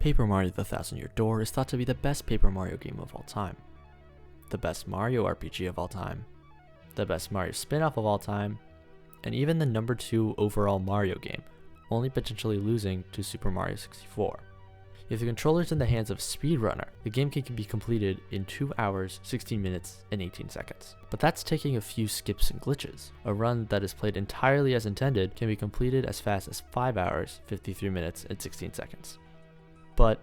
Paper Mario: The Thousand Year Door is thought to be the best Paper Mario game of all time, the best Mario RPG of all time, the best Mario spin-off of all time, and even the number 2 overall Mario game, only potentially losing to Super Mario 64. If the controller is in the hands of a speedrunner, the game can be completed in 2 hours, 16 minutes, and 18 seconds. But that's taking a few skips and glitches. A run that is played entirely as intended can be completed as fast as 5 hours, 53 minutes, and 16 seconds. But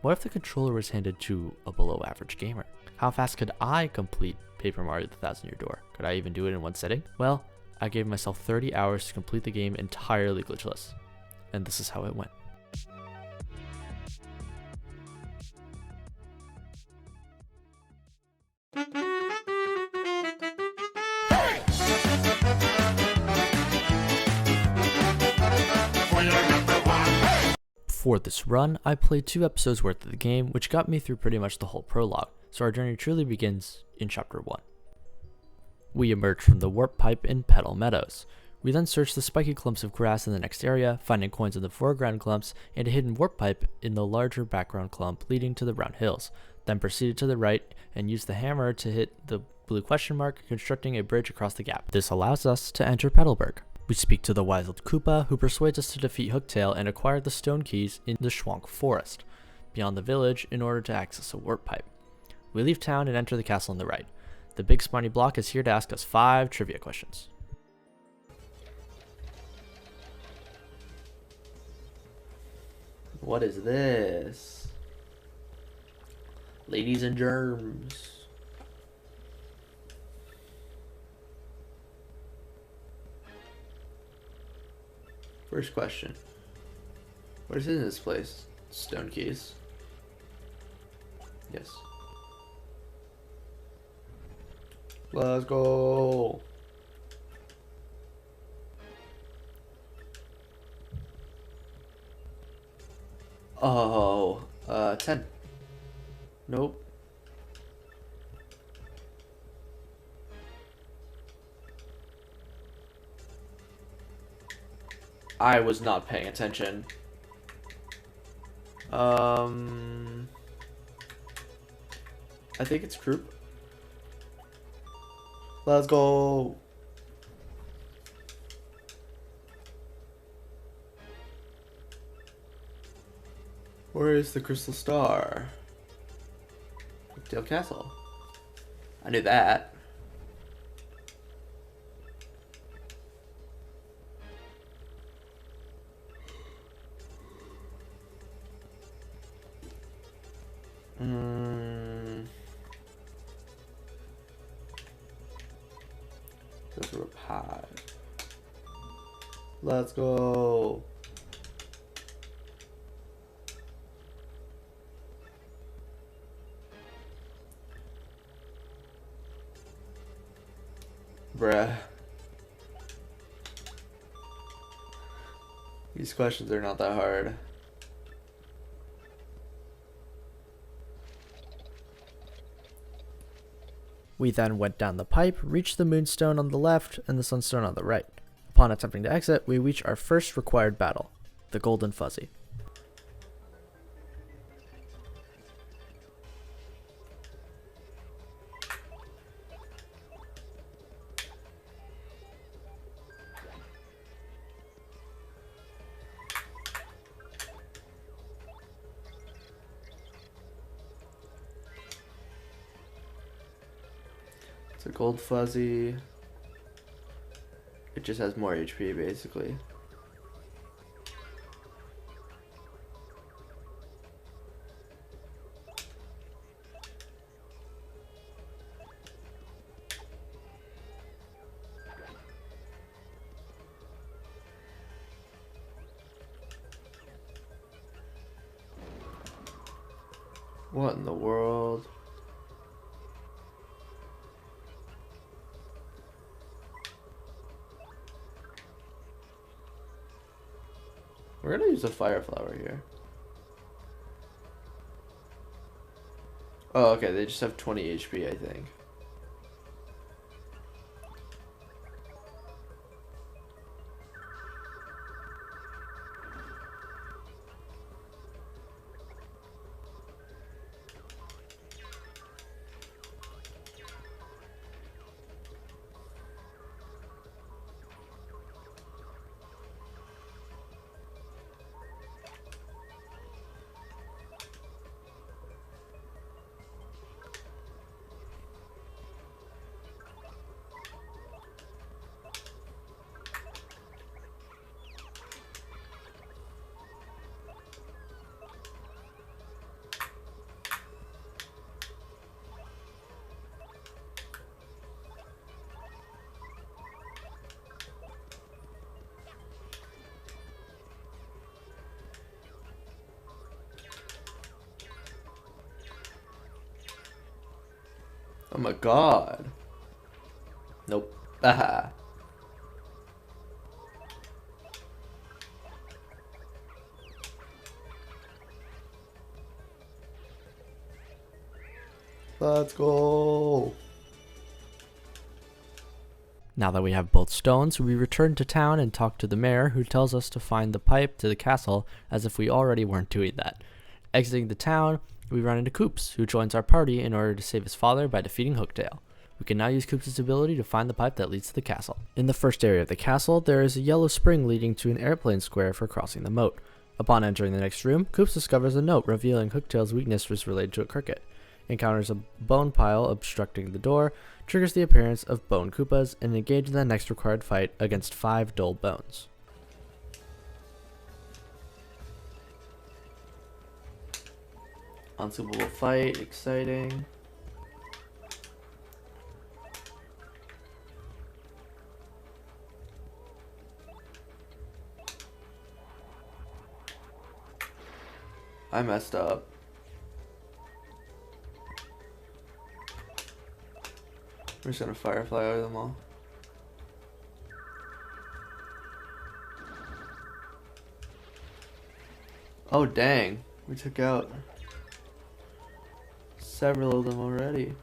what if the controller was handed to a below average gamer? How fast could I complete Paper Mario: The Thousand Year Door? Could I even do it in one sitting? Well, I gave myself 30 hours to complete the game entirely glitchless. And this is how it went. For this run, I played 2 episodes worth of the game, which got me through pretty much the whole prologue, so our journey truly begins in Chapter 1. We emerge from the warp pipe in Petal Meadows. We then search the spiky clumps of grass in the next area, finding coins in the foreground clumps and a hidden warp pipe in the larger background clump leading to the round hills, then proceeded to the right and used the hammer to hit the blue question mark, constructing a bridge across the gap. This allows us to enter Petalburg. We speak to the wise old Koopa, who persuades us to defeat Hooktail and acquire the stone keys in the Schwank Forest, beyond the village, in order to access a warp pipe. We leave town and enter the castle on the right. The big spiny block is here to ask us 5 trivia questions. What is this? Ladies and germs. First question. What is in this place? Stone keys. Yes. Let's go. Oh, 10. Nope. I was not paying attention. I think it's Croup. Let's go. Where is the crystal star? Dale Castle. I knew that. Go through a pie. Let's go. Bruh. These questions are not that hard. We then went down the pipe, reached the moonstone on the left and the sunstone on the right. Upon attempting to exit, we reach our first required battle, the Golden Fuzzy. It's a gold fuzzy. It just has more HP basically. What in the world? We're gonna use a fire flower here. Oh, okay, they just have 20 HP, I think. Oh my god. Nope. Aha. Let's go. Now that we have both stones, we return to town and talk to the mayor, who tells us to find the pipe to the castle, as if we already weren't doing that. Exiting the town, we run into Koops, who joins our party in order to save his father by defeating Hooktail. We can now use Koops' ability to find the pipe that leads to the castle. In the first area of the castle, there is a yellow spring leading to an airplane square for crossing the moat. Upon entering the next room, Koops discovers a note revealing Hooktail's weakness was related to a cricket. Encounters a bone pile obstructing the door, triggers the appearance of Bone Koopas, and engages in the next required fight against 5 dull bones. Unskippable fight, exciting. I messed up. We're just gonna firefly over them all. Oh dang, we took out several of them already.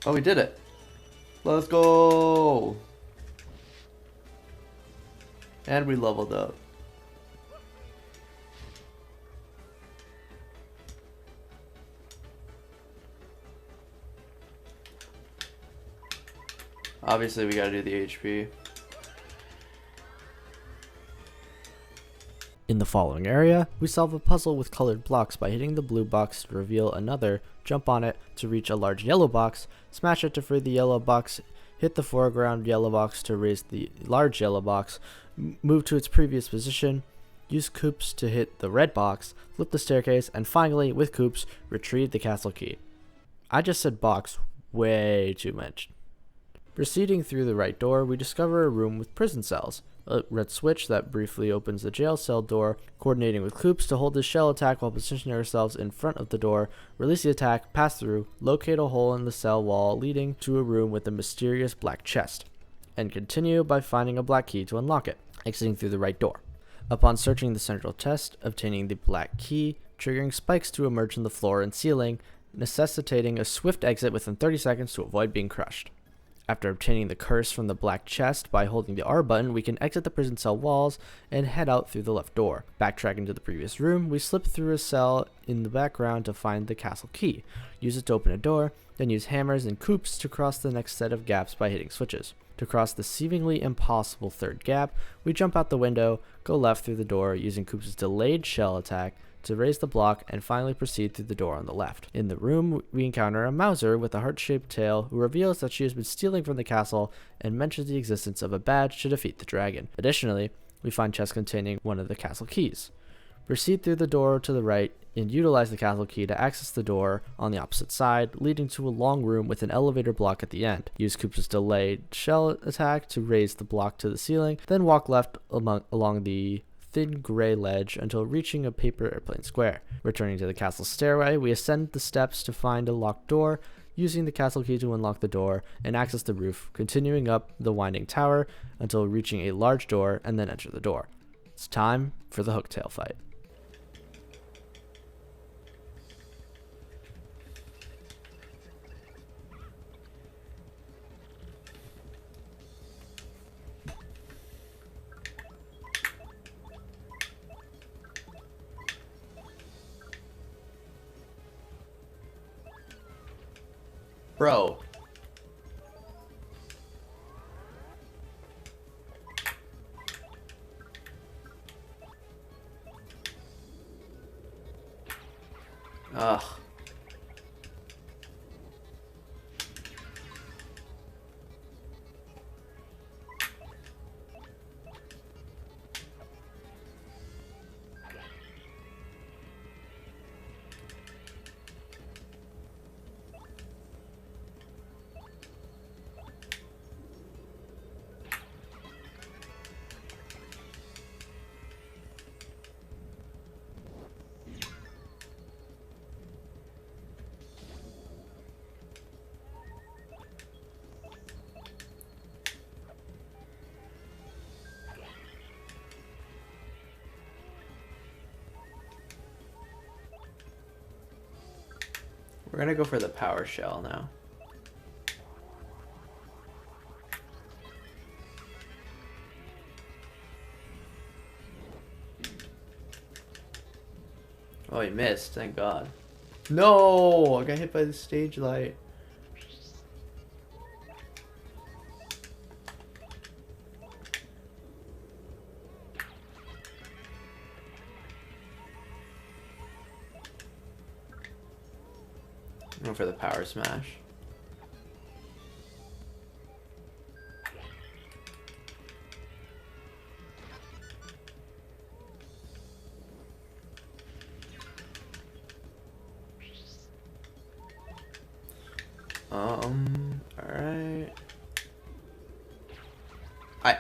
Oh, we did it. Let's go. And we leveled up. Obviously, we gotta do the HP. In the following area, we solve a puzzle with colored blocks by hitting the blue box to reveal another, jump on it to reach a large yellow box, smash it to free the yellow box, hit the foreground yellow box to raise the large yellow box, move to its previous position, use Koops to hit the red box, flip the staircase, and finally, with Koops, retrieve the castle key. I just said box way too much. Proceeding through the right door, we discover a room with prison cells. A red switch that briefly opens the jail cell door, coordinating with Koops to hold the shell attack while positioning ourselves in front of the door, release the attack, pass through, locate a hole in the cell wall leading to a room with a mysterious black chest, and continue by finding a black key to unlock it, exiting through the right door. Upon searching the central chest, obtaining the black key, triggering spikes to emerge from the floor and ceiling, necessitating a swift exit within 30 seconds to avoid being crushed. After obtaining the curse from the black chest by holding the R button, we can exit the prison cell walls and head out through the left door. Backtracking to the previous room, we slip through a cell in the background to find the castle key. Use it to open a door, then use hammers and Koops to cross the next set of gaps by hitting switches. To cross the seemingly impossible third gap, we jump out the window, go left through the door using Koops' delayed shell attack to raise the block, and finally proceed through the door on the left. In the room, we encounter a Mouser with a heart-shaped tail who reveals that she has been stealing from the castle and mentions the existence of a badge to defeat the dragon. Additionally, we find chests containing one of the castle keys. Proceed through the door to the right and utilize the castle key to access the door on the opposite side, leading to a long room with an elevator block at the end. Use Koops' delayed shell attack to raise the block to the ceiling, then walk left along the thin gray ledge until reaching a paper airplane square. Returning to the castle stairway, we ascend the steps to find a locked door, using the castle key to unlock the door and access the roof, continuing up the winding tower until reaching a large door and then enter the door. It's time for the Hooktail fight. Bro. Ugh. We're gonna go for the power shell now. Oh, he missed, thank God. No! I got hit by the stage light. I'm going for the power smash. Alright.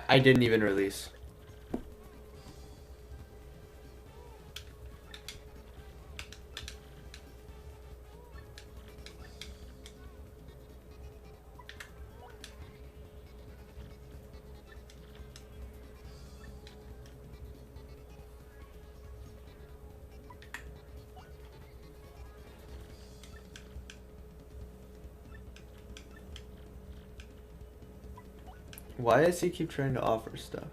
I didn't even release. Why does he keep trying to offer stuff?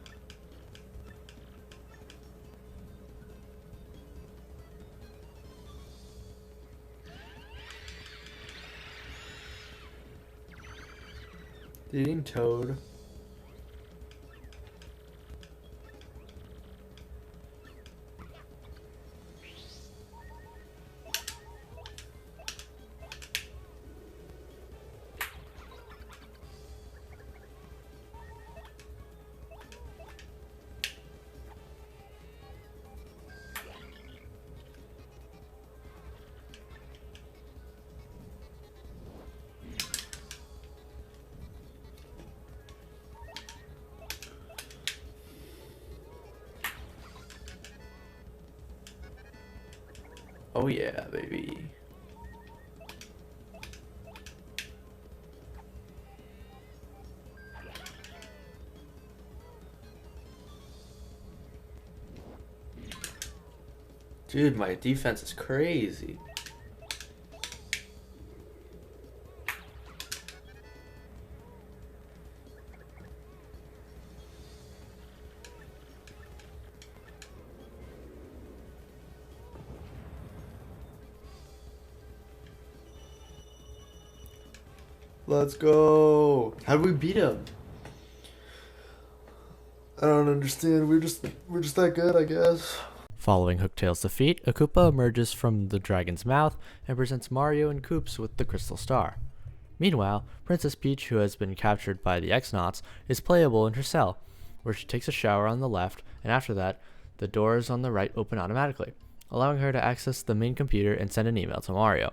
Eating Toad. Oh yeah, baby. Dude, my defense is crazy. Let's go. How do we beat him? I don't understand. We're just that good, I guess. Following Hooktail's defeat, a Koopa emerges from the dragon's mouth and presents Mario and Koops with the Crystal Star. Meanwhile, Princess Peach, who has been captured by the X-Nauts, is playable in her cell, where she takes a shower on the left, and after that, the doors on the right open automatically, allowing her to access the main computer and send an email to Mario.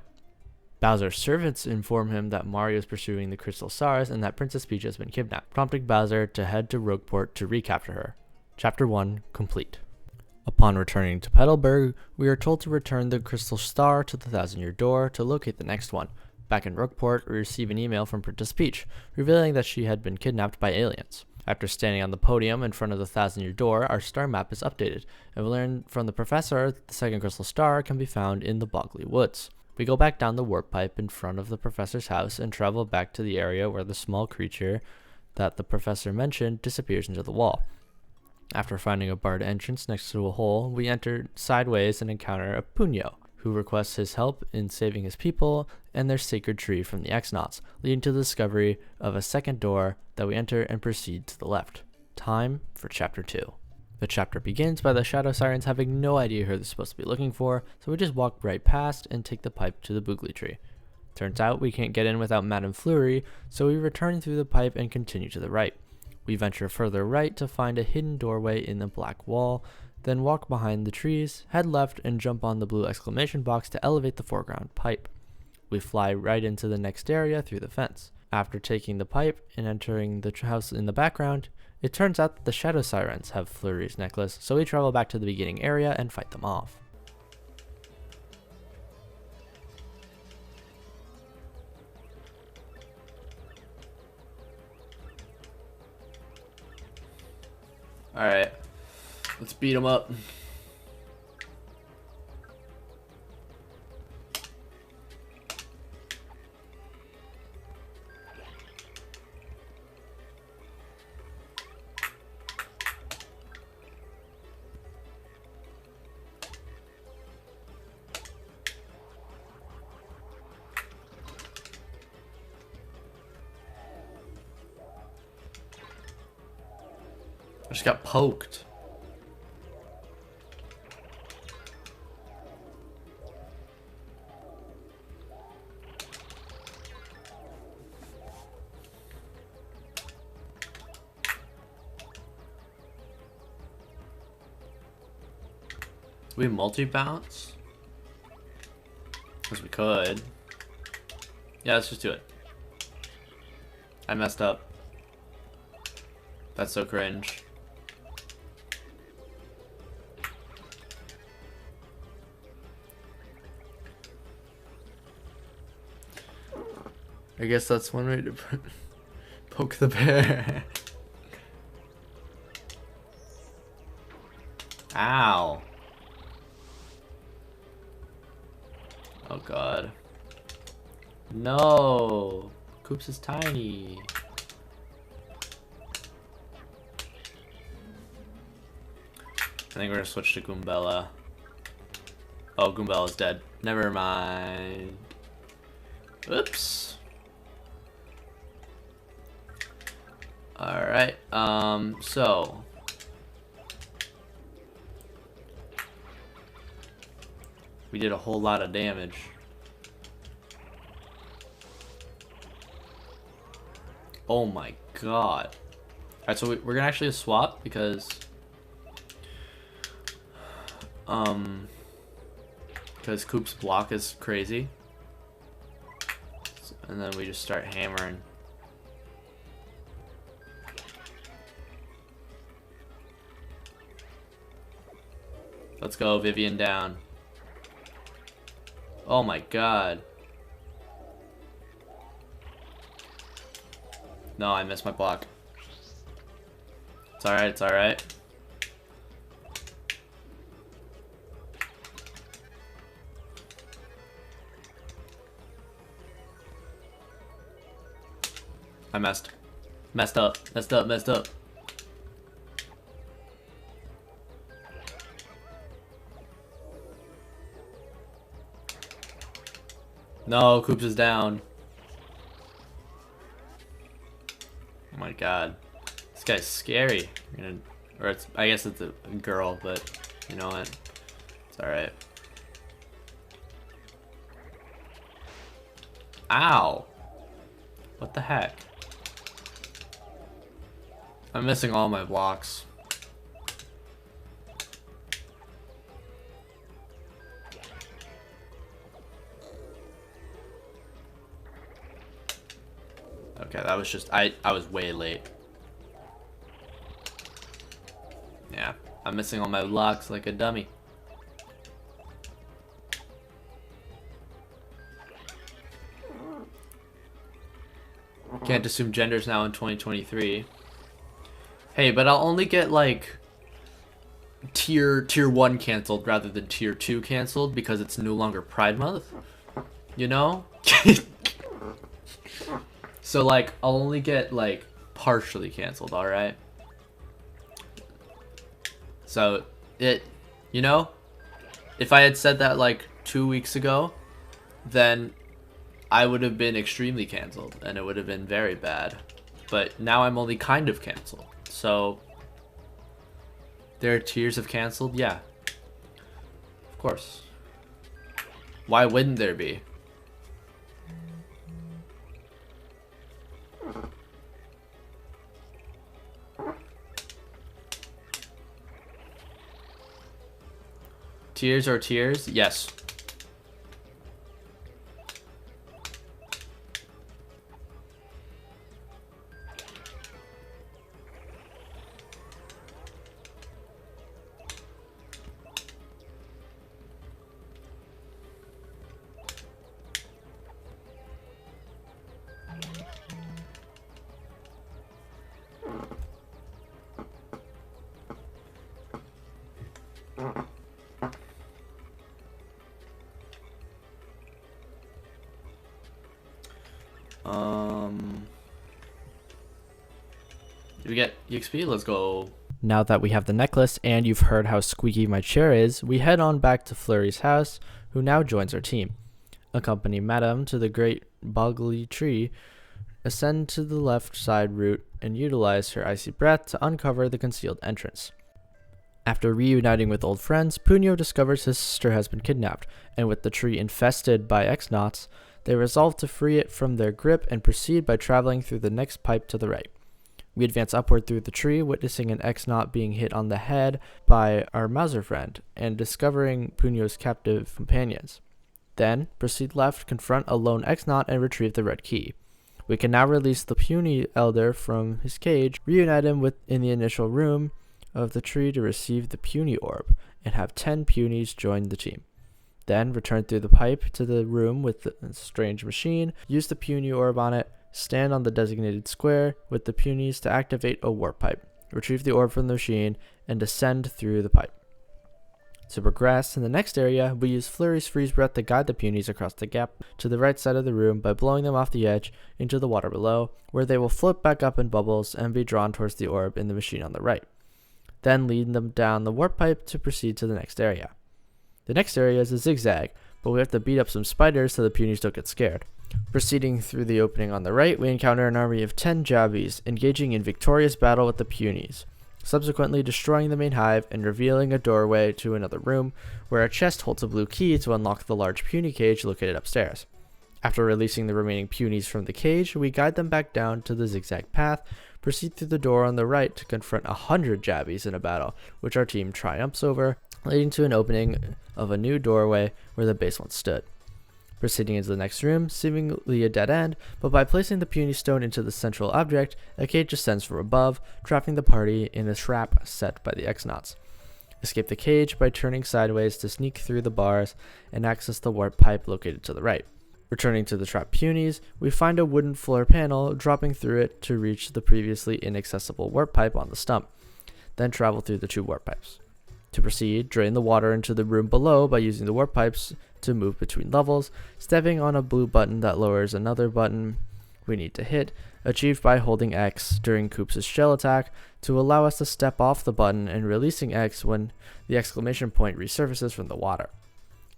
Bowser's servants inform him that Mario is pursuing the Crystal Stars and that Princess Peach has been kidnapped, prompting Bowser to head to Rogueport to recapture her. Chapter 1 complete. Upon returning to Petalburg, we are told to return the Crystal Star to the Thousand-Year Door to locate the next one. Back in Rogueport, we receive an email from Princess Peach, revealing that she had been kidnapped by aliens. After standing on the podium in front of the Thousand-Year Door, our star map is updated, and we learn from the professor that the second Crystal Star can be found in the Bogley Woods. We go back down the warp pipe in front of the professor's house and travel back to the area where the small creature that the professor mentioned disappears into the wall. After finding a barred entrance next to a hole, we enter sideways and encounter a Puño, who requests his help in saving his people and their sacred tree from the X-Nauts, leading to the discovery of a second door that we enter and proceed to the left. Time for Chapter 2. The chapter begins by the Shadow Sirens having no idea who they're supposed to be looking for, so we just walk right past and take the pipe to the Boogly Tree. Turns out we can't get in without Madame Fleury, so we return through the pipe and continue to the right. We venture further right to find a hidden doorway in the black wall, then walk behind the trees, head left, and jump on the blue exclamation box to elevate the foreground pipe. We fly right into the next area through the fence. After taking the pipe and entering the house in the background, it turns out that the Shadow Sirens have Fleury's necklace, so we travel back to the beginning area and fight them off. Alright, let's beat them up. I just got poked. We multi-bounce? Because we could. Yeah, let's just do it. I messed up. That's so cringe. I guess that's one way to poke the bear. Ow. Oh god. No. Koops is tiny. I think we're gonna switch to Goombella. Oh, Goombella's dead. Never mind. Oops. Alright, so we did a whole lot of damage. Oh my god. Alright, so we're gonna actually swap because Coop's block is crazy. And then we just start hammering. Let's go, Vivian down. Oh my god. No, I missed my block. It's alright, it's alright. I messed. Messed up. Messed up. Messed up. No, Koops is down. Oh my god. This guy's scary. Or it's, I guess it's a girl, but you know what? It's alright. Ow! What the heck? I'm missing all my blocks. Okay, that was just, I was way late. Yeah, I'm missing all my blocks like a dummy. Can't assume genders now in 2023. Hey, but I'll only get like tier 1 canceled rather than tier 2 canceled because it's no longer Pride Month. You know? So like I'll only get like partially canceled, all right? So it, you know, if I had said that like 2 weeks ago, then I would have been extremely canceled and it would have been very bad. But now I'm only kind of canceled. So there are tiers of canceled? Yeah. Of course. Why wouldn't there be? Tiers are tiers? Yes. Did we get EXP? Let's go. Now that we have the necklace and you've heard how squeaky my chair is, we head on back to Flurry's house, who now joins our team. Accompany Madame to the great Boggly Tree, ascend to the left side route and utilize her icy breath to uncover the concealed entrance. After reuniting with old friends, Punio discovers his sister has been kidnapped, and with the tree infested by X-Nauts, they resolve to free it from their grip and proceed by traveling through the next pipe to the right. We advance upward through the tree, witnessing an X-Naut being hit on the head by our Mauser friend, and discovering Punio's captive companions. Then, proceed left, confront a lone X-Naut, and retrieve the red key. We can now release the puny elder from his cage, reunite him in the initial room of the tree to receive the puny orb, and have 10 punies join the team. Then, return through the pipe to the room with the strange machine, use the puny orb on it, stand on the designated square with the punies to activate a warp pipe, retrieve the orb from the machine, and descend through the pipe. To progress, in the next area, we use Flurry's freeze breath to guide the punies across the gap to the right side of the room by blowing them off the edge into the water below, where they will float back up in bubbles and be drawn towards the orb in the machine on the right. Then lead them down the warp pipe to proceed to the next area. The next area is a zigzag, but we have to beat up some spiders so the punies don't get scared. Proceeding through the opening on the right, we encounter an army of 10 Jabbies, engaging in victorious battle with the punies, subsequently destroying the main hive and revealing a doorway to another room, where a chest holds a blue key to unlock the large puny cage located upstairs. After releasing the remaining punies from the cage, we guide them back down to the zigzag path, proceed through the door on the right to confront 100 Jabbies in a battle, which our team triumphs over, leading to an opening of a new doorway where the base once stood. Proceeding into the next room, seemingly a dead end, but by placing the puny stone into the central object, a cage descends from above, trapping the party in a trap set by the X-Nauts. Escape the cage by turning sideways to sneak through the bars and access the warp pipe located to the right. Returning to the trapped punies, we find a wooden floor panel, dropping through it to reach the previously inaccessible warp pipe on the stump, then travel through the 2 warp pipes. To proceed, drain the water into the room below by using the warp pipes to move between levels, stepping on a blue button that lowers another button we need to hit, achieved by holding X during Koops' shell attack to allow us to step off the button and releasing X when the exclamation point resurfaces from the water.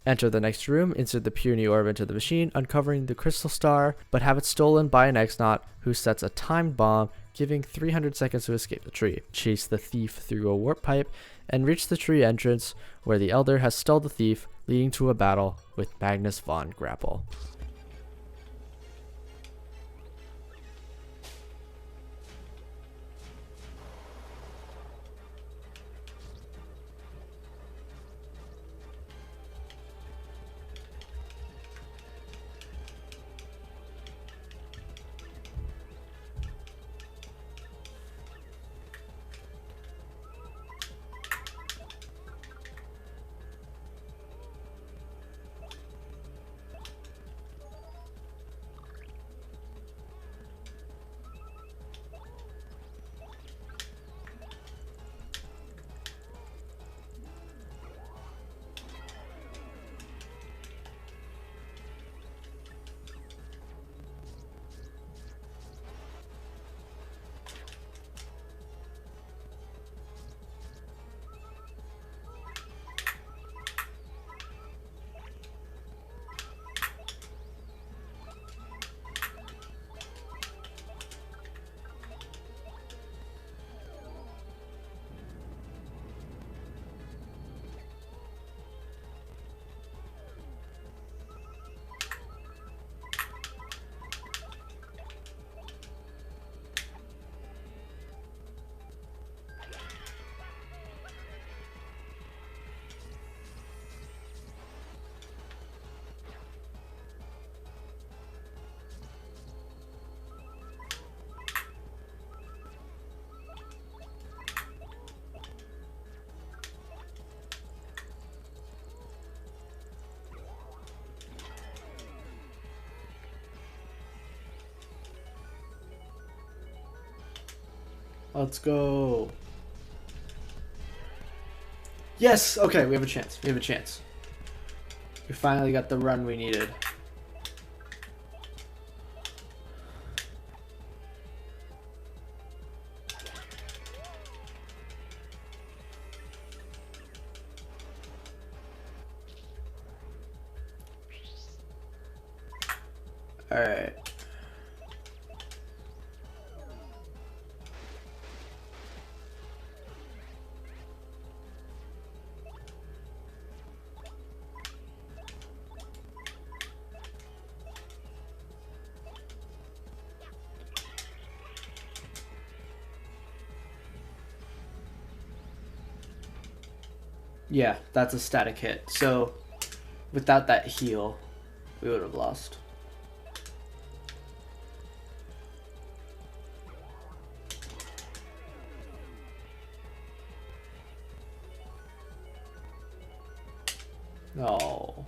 Enter the next room, insert the puny orb into the machine, uncovering the crystal star, but have it stolen by an X-Naut who sets a timed bomb, giving 300 seconds to escape the tree. Chase the thief through a warp pipe, and reach the tree entrance, where the Elder has stalled the thief, leading to a battle with Magnus von Grapple. Let's go. Yes! Okay, we have a chance. We have a chance. We finally got the run we needed. Alright. Yeah, that's a static hit. So without that heal, we would have lost. No.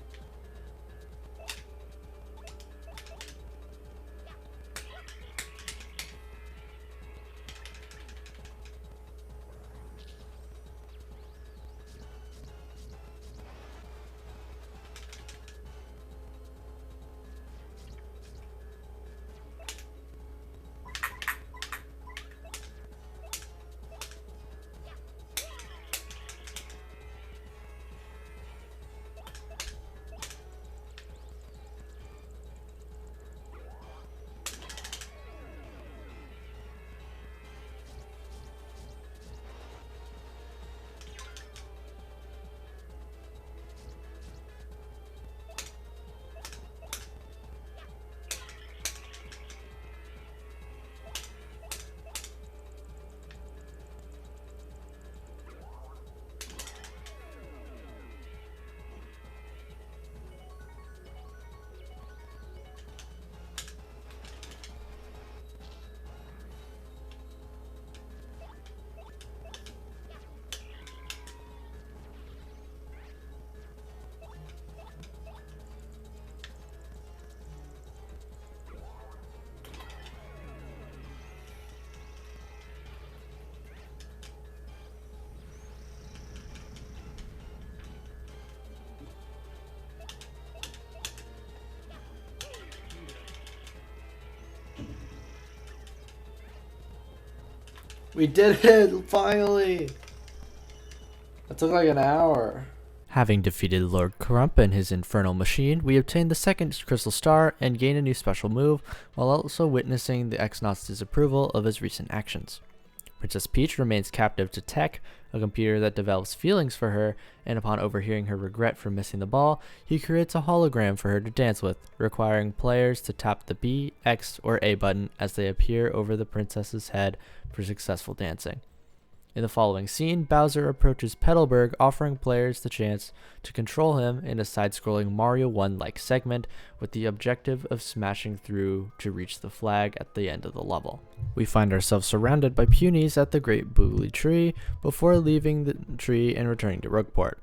We did it! Finally! That took like an hour. Having defeated Lord Crump and his infernal machine, we obtain the second Crystal Star and gain a new special move, while also witnessing the X-Naut's disapproval of his recent actions. Princess Peach remains captive to Tech, a computer that develops feelings for her, and upon overhearing her regret for missing the ball, he creates a hologram for her to dance with, requiring players to tap the B, X, or A button as they appear over the princess's head for successful dancing. In the following scene, Bowser approaches Petalburg, offering players the chance to control him in a side-scrolling Mario 1-like segment with the objective of smashing through to reach the flag at the end of the level. We find ourselves surrounded by punies at the Great Boogly Tree before leaving the tree and returning to Rogueport.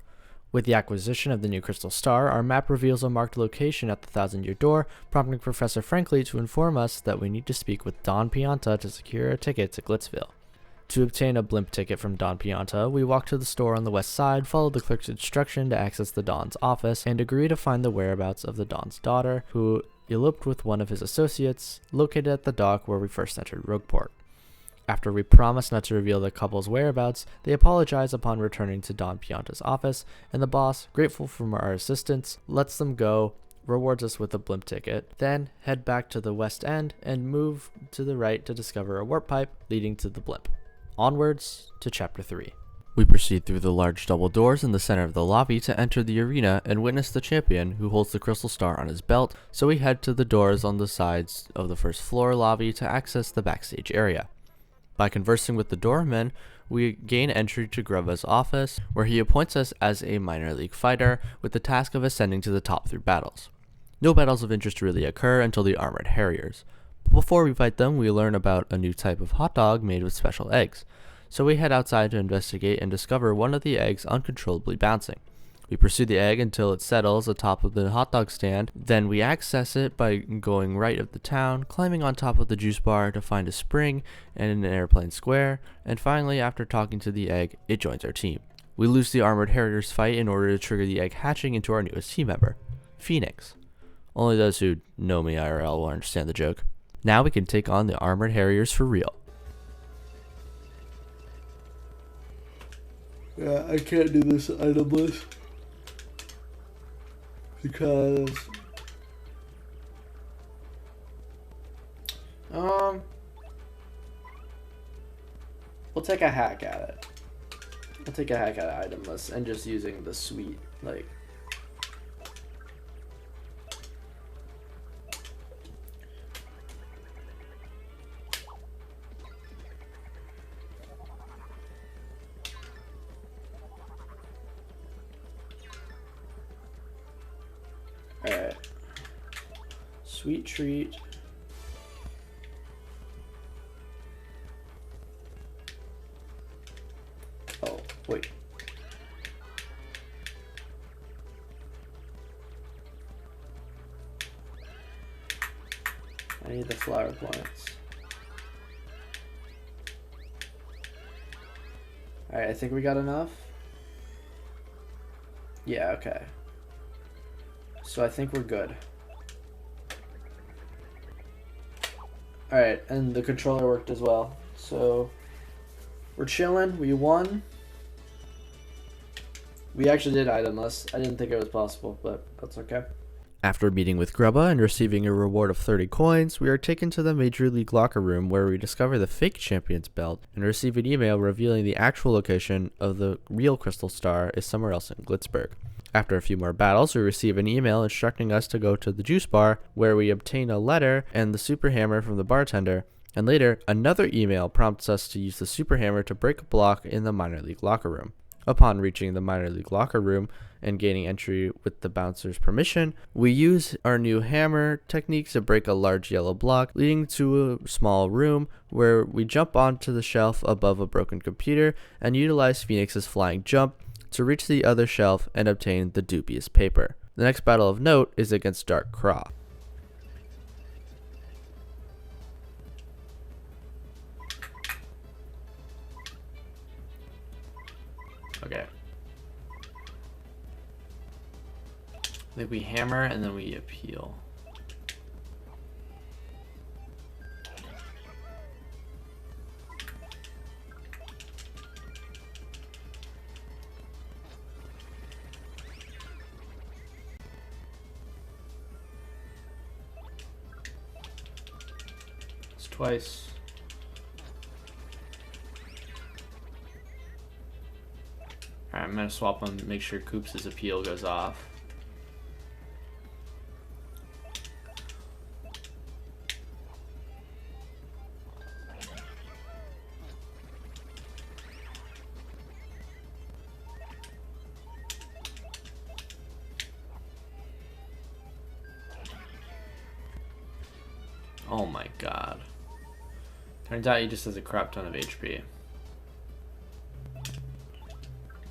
With the acquisition of the new Crystal Star, our map reveals a marked location at the Thousand-Year Door, prompting Professor Frankly to inform us that we need to speak with Don Pianta to secure a ticket to Glitzville. To obtain a blimp ticket from Don Pianta, we walk to the store on the west side, follow the clerk's instruction to access the Don's office, and agree to find the whereabouts of the Don's daughter, who eloped with one of his associates, located at the dock where we first entered Rogueport. After we promise not to reveal the couple's whereabouts, they apologize upon returning to Don Pianta's office, and the boss, grateful for our assistance, lets them go, rewards us with a blimp ticket, then head back to the west end and move to the right to discover a warp pipe leading to the blimp. Onwards to Chapter 3. We proceed through the large double doors in the center of the lobby to enter the arena and witness the champion who holds the Crystal Star on his belt, so we head to the doors on the sides of the first floor lobby to access the backstage area. By conversing with the doorman, we gain entry to Grubba's office, where he appoints us as a minor league fighter with the task of ascending to the top through battles. No battles of interest really occur until the Armored Harriers. Before we fight them, we learn about a new type of hot dog made with special eggs, so we head outside to investigate and discover one of the eggs uncontrollably bouncing. We pursue the egg until it settles atop of the hot dog stand, then we access it by going right of the town, climbing on top of the juice bar to find a spring and an airplane square, and finally, after talking to the egg, it joins our team. We lose the Armored Harriers fight in order to trigger the egg hatching into our newest team member, Phoenix. Only those who know me IRL will understand the joke. Now we can take on the Armored Harriers for real. Yeah, I can't do this item list because We'll take a hack at it. We'll take a hack at item list and just using the suite, like. Sweet treat. Oh, wait. I need the flower plants. Alright, I think we got enough. Yeah, okay. So I think we're good. Alright, and the controller worked as well. So we're chilling. We won. We actually did itemless. I didn't think it was possible, but that's okay. After meeting with Grubba and receiving a reward of 30 coins, we are taken to the Major League locker room where we discover the fake champion's belt and receive an email revealing the actual location of the real Crystal Star is somewhere else in Glitzburg. After a few more battles, we receive an email instructing us to go to the juice bar where we obtain a letter and the super hammer from the bartender, and later another email prompts us to use the super hammer to break a block in the minor league locker room. Upon reaching the minor league locker room and gaining entry with the bouncer's permission, we use our new hammer technique to break a large yellow block, leading to a small room where we jump onto the shelf above a broken computer and utilize Phoenix's flying jump to reach the other shelf and obtain the dubious paper. The next battle of note is against Dark Craw. Okay. I think we hammer and then we appeal. It's twice. Alright, I'm gonna swap them to make sure Coops' appeal goes off. Oh my god. Turns out he just has a crap ton of HP.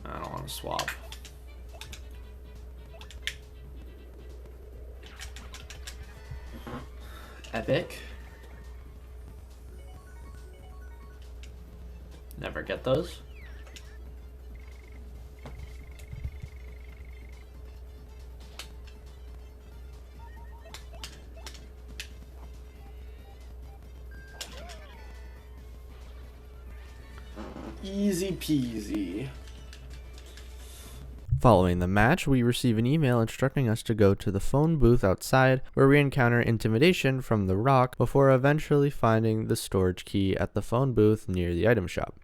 I don't want to swap. Epic. Never get those. Easy peasy. Following the match, we receive an email instructing us to go to the phone booth outside, where we encounter intimidation from the Rock before eventually finding the storage key at the phone booth near the item shop.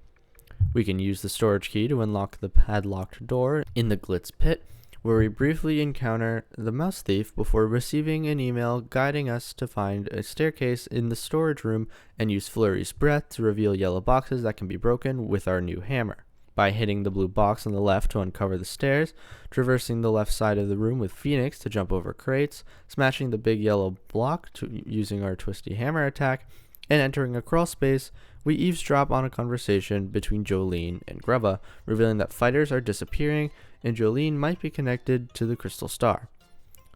We can use the storage key to unlock the padlocked door in the Glitz pit, where we briefly encounter the mouse thief before receiving an email guiding us to find a staircase in the storage room and use Flurry's breath to reveal yellow boxes that can be broken with our new hammer. By hitting the blue box on the left to uncover the stairs, traversing the left side of the room with Phoenix to jump over crates, smashing the big yellow block using our twisty hammer attack, and entering a crawl space, we eavesdrop on a conversation between Jolene and Grubba, revealing that fighters are disappearing and Jolene might be connected to the Crystal Star.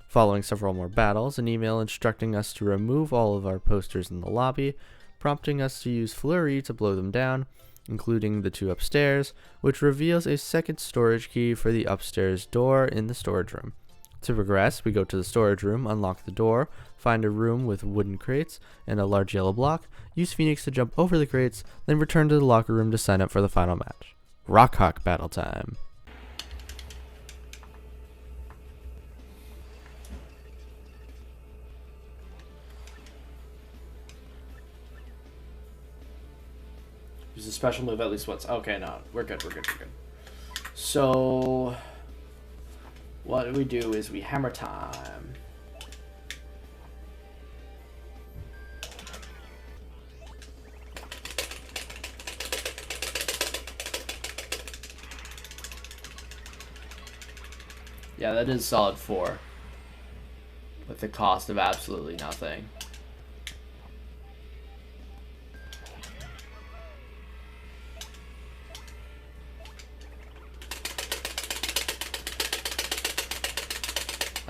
Following several more battles, an email instructing us to remove all of our posters in the lobby, prompting us to use Flurry to blow them down, including the two upstairs, which reveals a second storage key for the upstairs door in the storage room. To progress, we go to the storage room, unlock the door, find a room with wooden crates and a large yellow block, use Phoenix to jump over the crates, then return to the locker room to sign up for the final match. Rockhawk battle time. Use a special move at least once. Okay, no, we're good. So what we do is we hammer time. Yeah, that is solid 4. with the cost of absolutely nothing.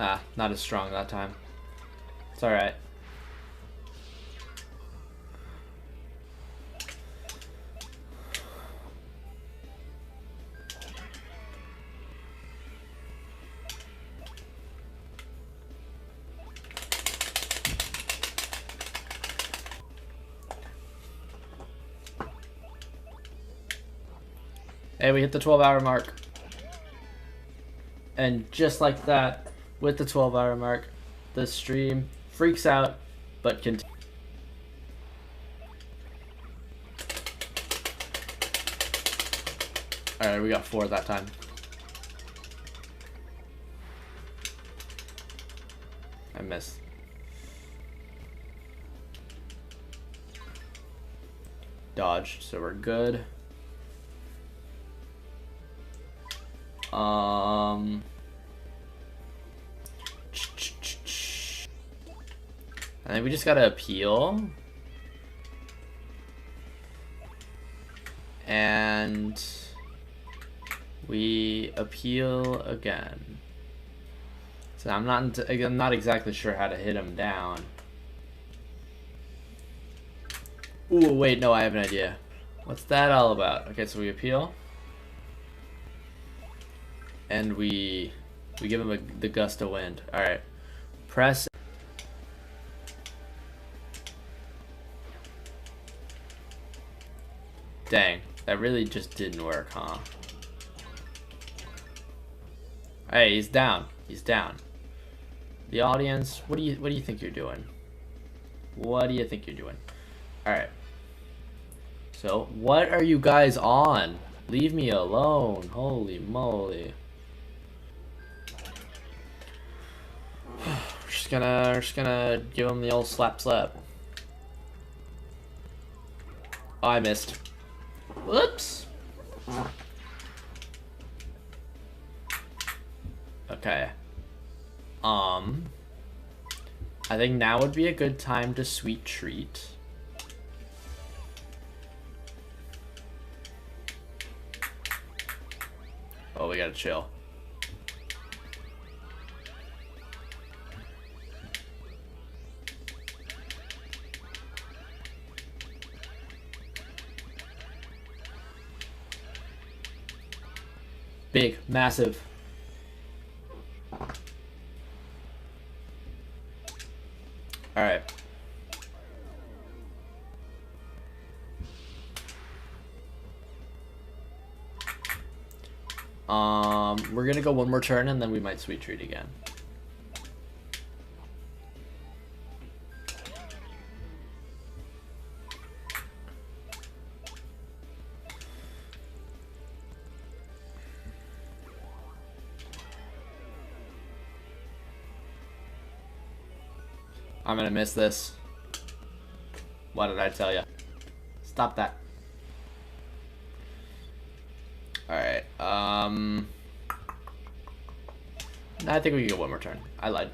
Ah, not as strong that time. It's alright. Hey, we hit the 12-hour mark. And just like that, with the 12-hour mark, the stream freaks out, but continues. Alright, we got 4 that time. I missed. Dodged, so we're good. And then we just gotta appeal. And we appeal again. So I'm not exactly sure how to hit him down. Ooh, wait, no, I have an idea. What's that all about? Okay, so we appeal. And we give him the gust of wind. All right, press. Dang, that really just didn't work, huh? Hey, he's down. He's down. The audience, what do you think you're doing? What do you think you're doing? All right. So, what are you guys on? Leave me alone. Holy moly. We're just gonna give him the old slap. Oh, I missed. Whoops. Okay. I think now would be a good time to sweet treat. Oh, we gotta chill. Big, massive. All right. We're gonna go one more turn and then we might sweet treat again. I'm gonna miss this. What did I tell you? Stop that. Alright, I think we can get one more turn. I lied.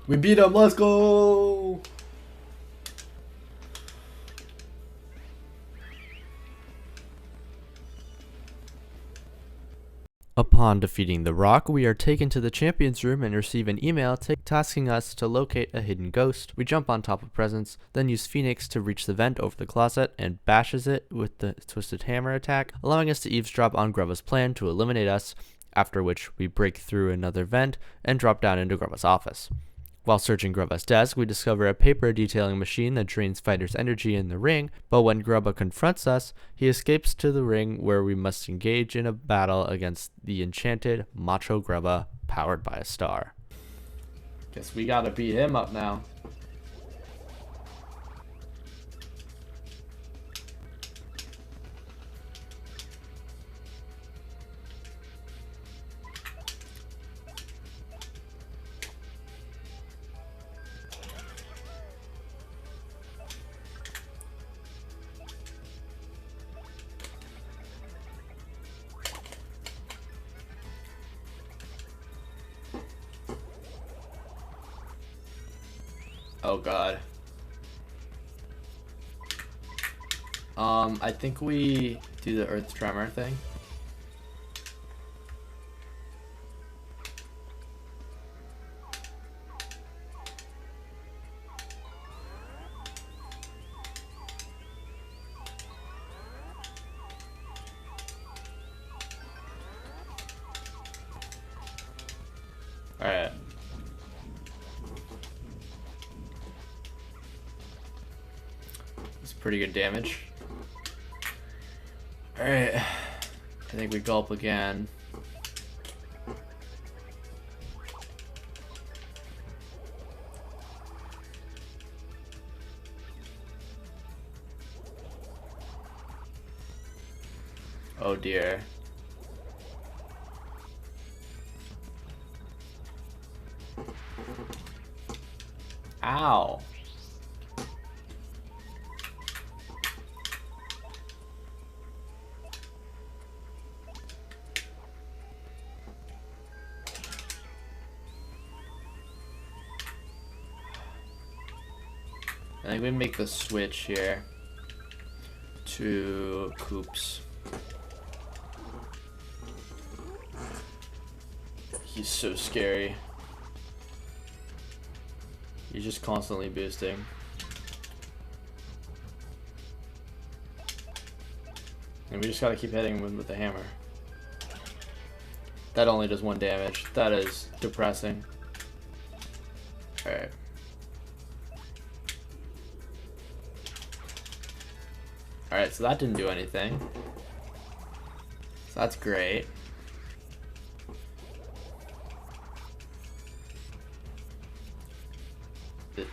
We beat him, let's go! Upon defeating the Rock, we are taken to the Champions Room and receive an email tasking us to locate a hidden ghost. We jump on top of Presence, then use Phoenix to reach the vent over the closet and bashes it with the Twisted Hammer attack, allowing us to eavesdrop on Grubba's plan to eliminate us, after which we break through another vent and drop down into Grubba's office. While searching Grubba's desk, we discover a paper detailing machine that drains fighters' energy in the ring, but when Grubba confronts us, he escapes to the ring where we must engage in a battle against the enchanted Macho Grubba, powered by a star. Guess we gotta beat him up now. Oh god. I think we do the earth tremor thing. Alright. It's pretty good damage. Alright. I think we gulp again. Oh dear. Ow. I think we make the switch here to Koops. He's so scary. He's just constantly boosting. And we just gotta keep hitting him with the hammer. That only does 1 damage. That is depressing. Alright. Alright, so that didn't do anything. So that's great.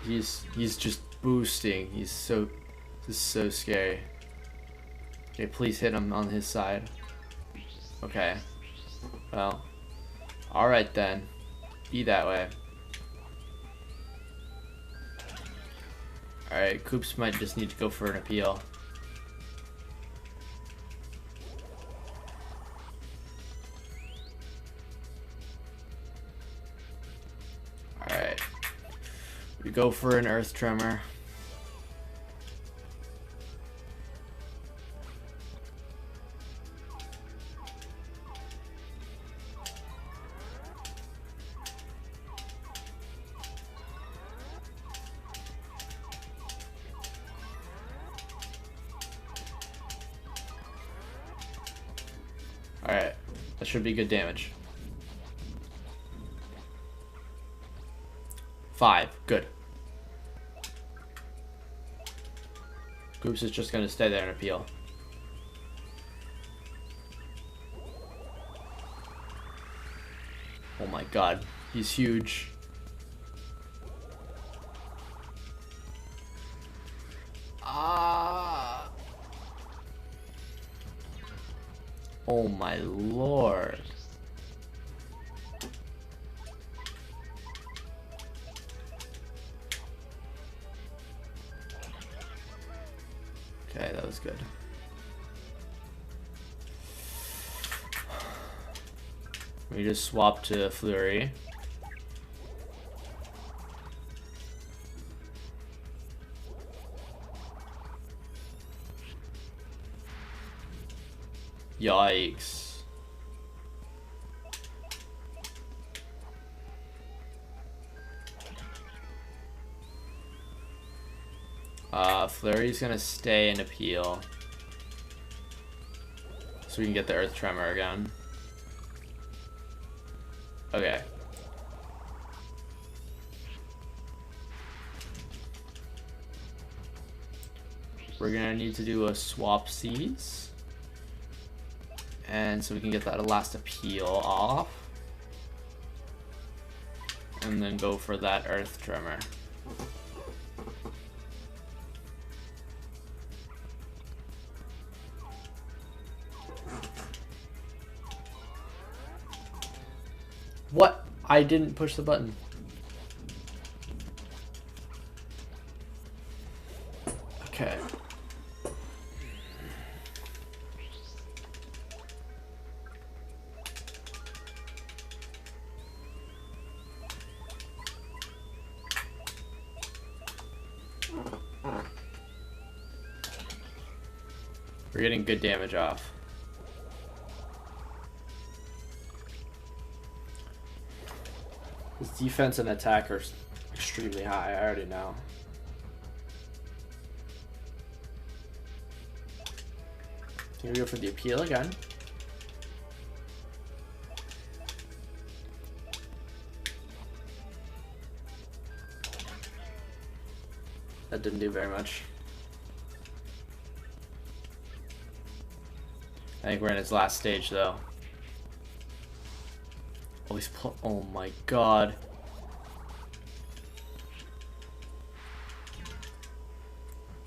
He's just boosting. This is so scary. Okay, please hit him on his side. Okay. Well. Alright then. Be that way. Alright, Koops might just need to go for an appeal. Alright. We go for an earth tremor. Alright, that should be good damage. 5, good. Koops is just gonna stay there and appeal. Oh my god, he's huge. Ah! Oh my lord. Okay, that was good. We just swap to Flurry. Yikes. Flurry's gonna stay and appeal. So we can get the earth tremor again. Okay. We're gonna need to do a swap seize. And so we can get that last appeal off. And then go for that earth tremor. What? I didn't push the button. Okay. We're getting good damage off. His defense and attack are extremely high, I already know. Here we go for the appeal again. That didn't do very much. I think we're in its last stage though. Oh, oh my god.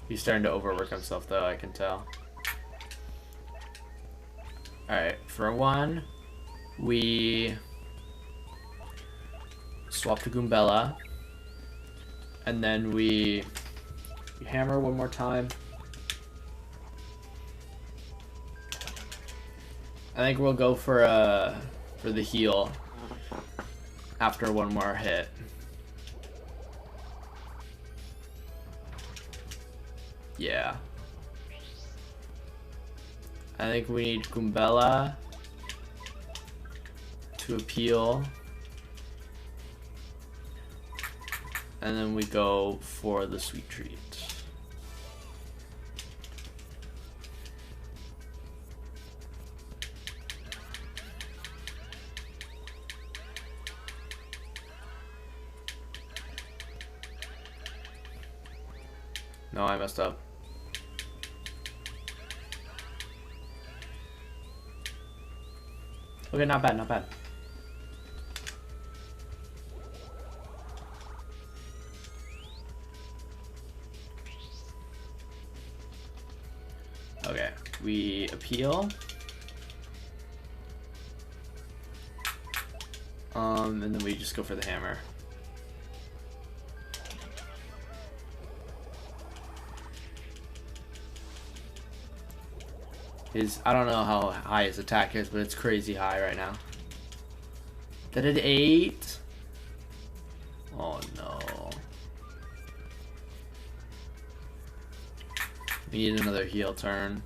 He's starting to overwork himself though, I can tell. Alright, for one, we swap to Goombella. And then we hammer one more time. I think we'll go for the heal after one more hit. Yeah. I think we need Goombella to appeal. And then we go for the sweet treat. No, I messed up. Okay, not bad, not bad. Okay, we appeal. And then we just go for the hammer. I don't know how high his attack is, but it's crazy high right now. That at 8? Oh no. We need another heal turn.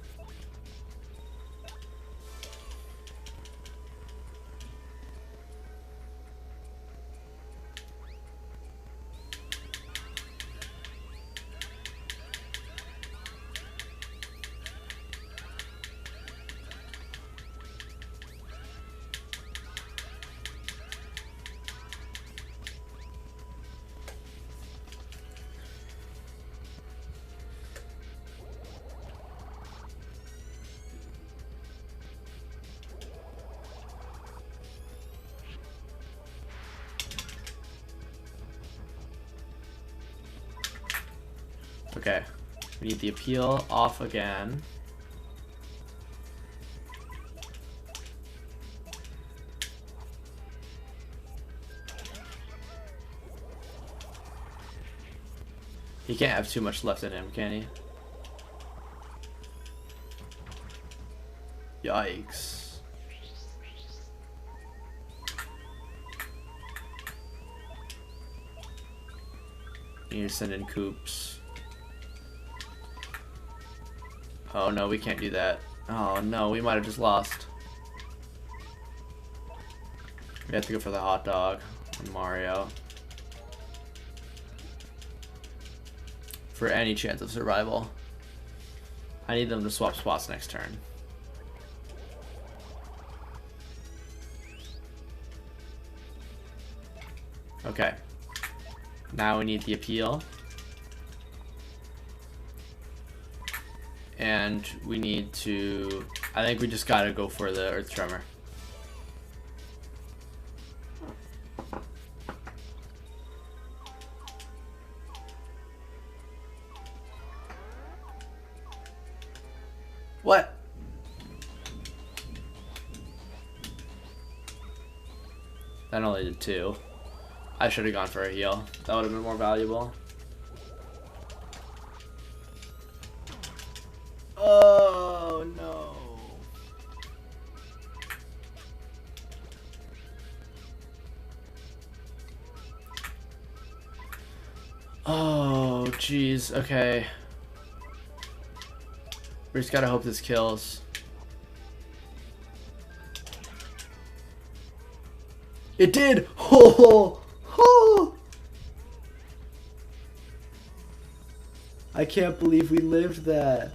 Okay, we need the appeal off again. He can't have too much left in him, can he? Yikes. Need to send in Coops. Oh no, we can't do that. Oh no, we might have just lost. We have to go for the hot dog on Mario. For any chance of survival. I need them to swap spots next turn. Okay. Now we need the appeal. And we need to... I think we just gotta go for the Earth Tremor. What? That only did 2. I should have gone for a heal. That would have been more valuable. Oh no. Oh jeez, okay. We just gotta hope this kills. It did! Oh! Oh! I can't believe we lived that.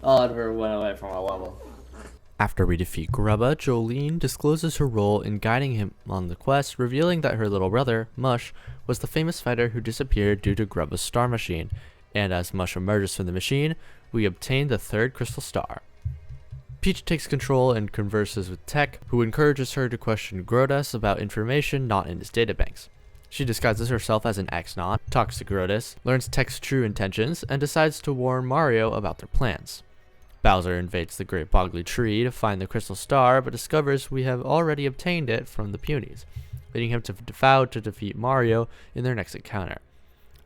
Oliver went away from our level. After we defeat Grubba, Jolene discloses her role in guiding him on the quest, revealing that her little brother, Mush, was the famous fighter who disappeared due to Grubba's star machine, and as Mush emerges from the machine, we obtain the third crystal star. Peach takes control and converses with Tech, who encourages her to question Grotus about information not in his databanks. She disguises herself as an X-Naut, talks to Grotus, learns Tech's true intentions, and decides to warn Mario about their plans. Bowser invades the Great Boggly Tree to find the crystal star, but discovers we have already obtained it from the Punies, leading him to vow to defeat Mario in their next encounter.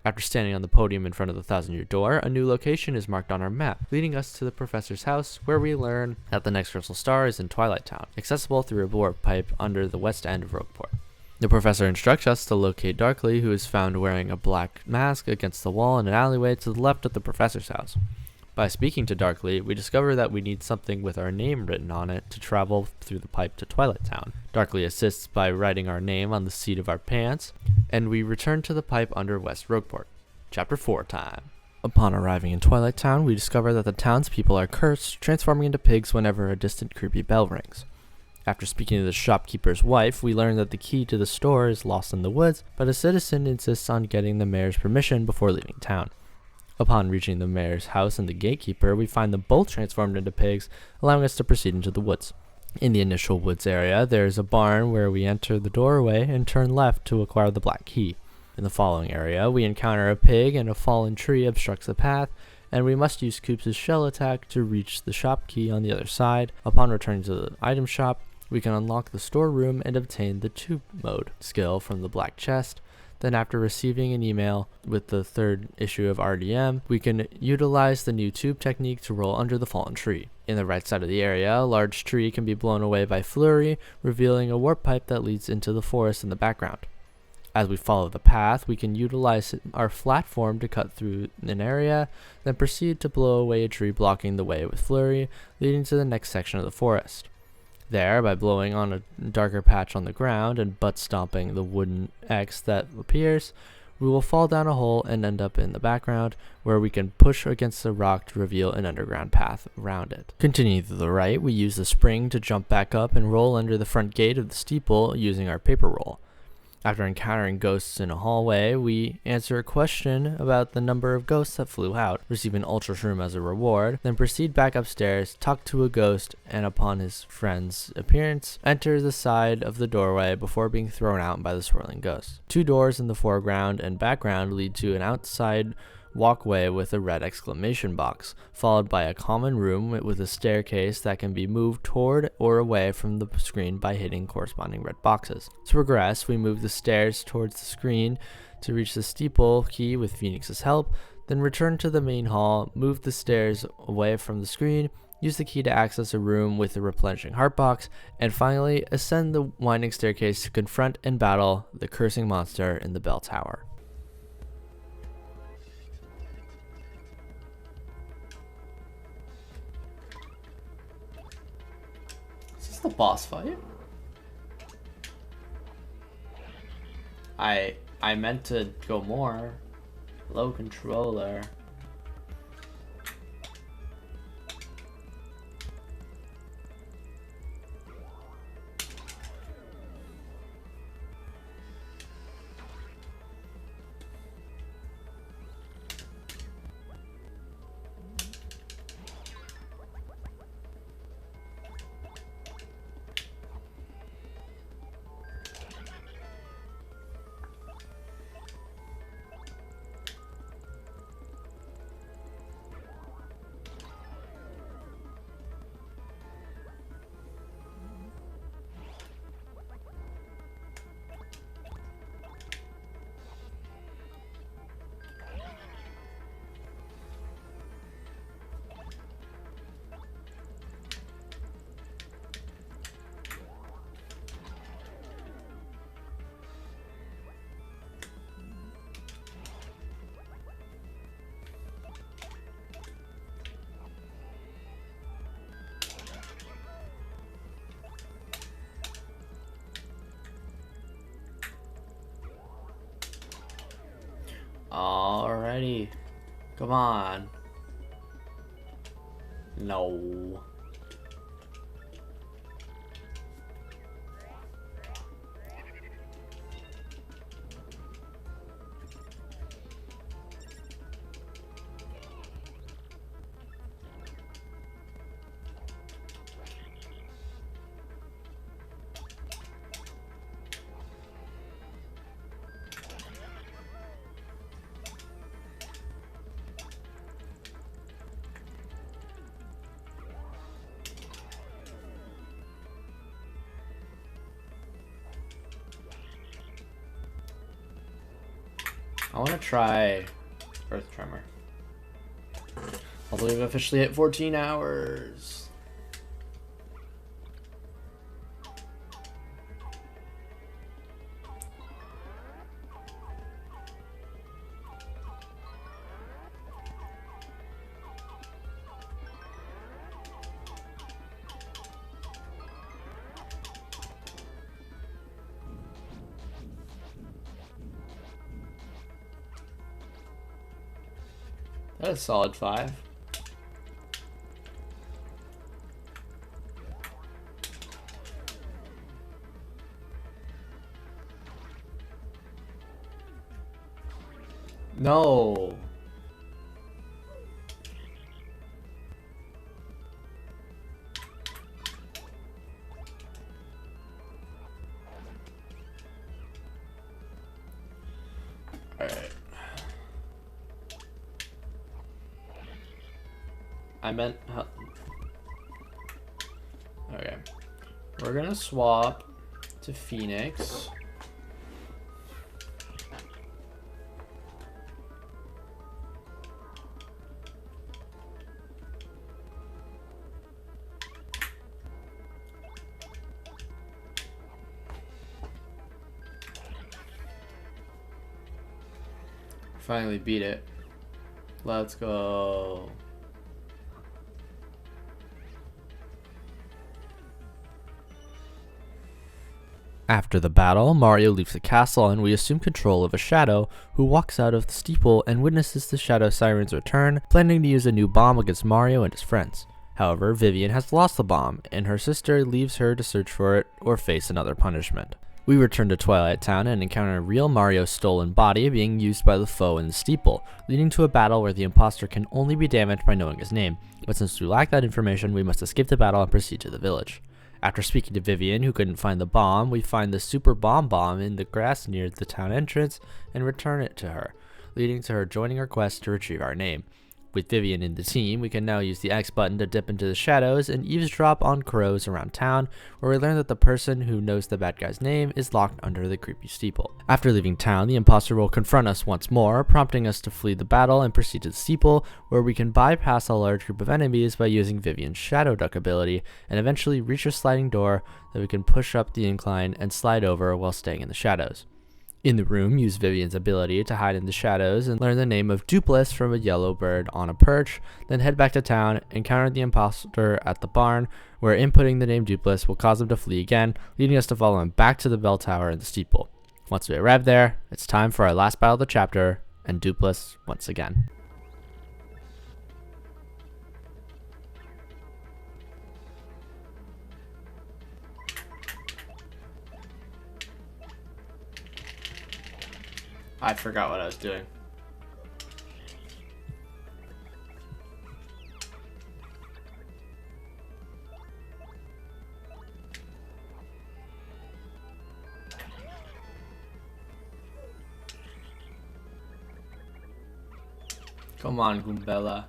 After standing on the podium in front of the Thousand-Year Door, a new location is marked on our map, leading us to the professor's house, where we learn that the next crystal star is in Twilight Town, accessible through a warp pipe under the west end of Rogueport. The professor instructs us to locate Darkly, who is found wearing a black mask against the wall in an alleyway to the left of the professor's house. By speaking to Darkly, we discover that we need something with our name written on it to travel through the pipe to Twilight Town. Darkly assists by writing our name on the seat of our pants, and we return to the pipe under West Rogueport. Chapter 4 time. Upon arriving in Twilight Town, we discover that the townspeople are cursed, transforming into pigs whenever a distant creepy bell rings. After speaking to the shopkeeper's wife, we learn that the key to the store is lost in the woods, but a citizen insists on getting the mayor's permission before leaving town. Upon reaching the mayor's house and the gatekeeper, we find them both transformed into pigs, allowing us to proceed into the woods. In the initial woods area, there is a barn where we enter the doorway and turn left to acquire the black key. In the following area, we encounter a pig and a fallen tree obstructs the path, and we must use Koops' shell attack to reach the shop key on the other side. Upon returning to the item shop, we can unlock the storeroom and obtain the tube mode skill from the black chest. Then after receiving an email with the third issue of RDM, we can utilize the new tube technique to roll under the fallen tree. In the right side of the area, a large tree can be blown away by Flurry, revealing a warp pipe that leads into the forest in the background. As we follow the path, we can utilize our platform to cut through an area, then proceed to blow away a tree blocking the way with Flurry, leading to the next section of the forest. There, by blowing on a darker patch on the ground and butt stomping the wooden X that appears, we will fall down a hole and end up in the background, where we can push against a rock to reveal an underground path around it. Continuing to the right, we use the spring to jump back up and roll under the front gate of the steeple using our paper roll. After encountering ghosts in a hallway, we answer a question about the number of ghosts that flew out, receive an Ultra Shroom as a reward, then proceed back upstairs, talk to a ghost, and upon his friend's appearance, enter the side of the doorway before being thrown out by the swirling ghost. Two doors in the foreground and background lead to an outside walkway with a red exclamation box, followed by a common room with a staircase that can be moved toward or away from the screen by hitting corresponding red boxes. To progress, we move the stairs towards the screen to reach the steeple key with Phoenix's help, then return to the main hall, move the stairs away from the screen, use the key to access a room with a replenishing heart box, and finally ascend the winding staircase to confront and battle the cursing monster in the bell tower. The boss fight? I meant to go more. Low controller. already. Come on. No. I want to try Earth Tremor. Although we've officially hit 14 hours. That's a solid 5. No. Alright. I meant... Okay. We're gonna swap to Phoenix. Finally beat it. Let's go. After the battle, Mario leaves the castle and we assume control of a Shadow, who walks out of the steeple and witnesses the Shadow Siren's return, planning to use a new bomb against Mario and his friends. However, Vivian has lost the bomb, and her sister leaves her to search for it or face another punishment. We return to Twilight Town and encounter real Mario's stolen body being used by the foe in the steeple, leading to a battle where the imposter can only be damaged by knowing his name, but since we lack that information, we must escape the battle and proceed to the village. After speaking to Vivian, who couldn't find the bomb, we find the Super Bomb in the grass near the town entrance and return it to her, leading to her joining our quest to retrieve our name. With Vivian in the team, we can now use the X button to dip into the shadows and eavesdrop on crows around town, where we learn that the person who knows the bad guy's name is locked under the creepy steeple. After leaving town, the imposter will confront us once more, prompting us to flee the battle and proceed to the steeple, where we can bypass a large group of enemies by using Vivian's Shadow Duck ability, and eventually reach a sliding door that we can push up the incline and slide over while staying in the shadows. In the room, use Vivian's ability to hide in the shadows and learn the name of Dupless from a yellow bird on a perch, then head back to town, encounter the imposter at the barn, where inputting the name Dupless will cause him to flee again, leading us to follow him back to the bell tower and the steeple. Once we arrive there, it's time for our last battle of the chapter, and Dupless once again. I forgot what I was doing. Come on, Goombella.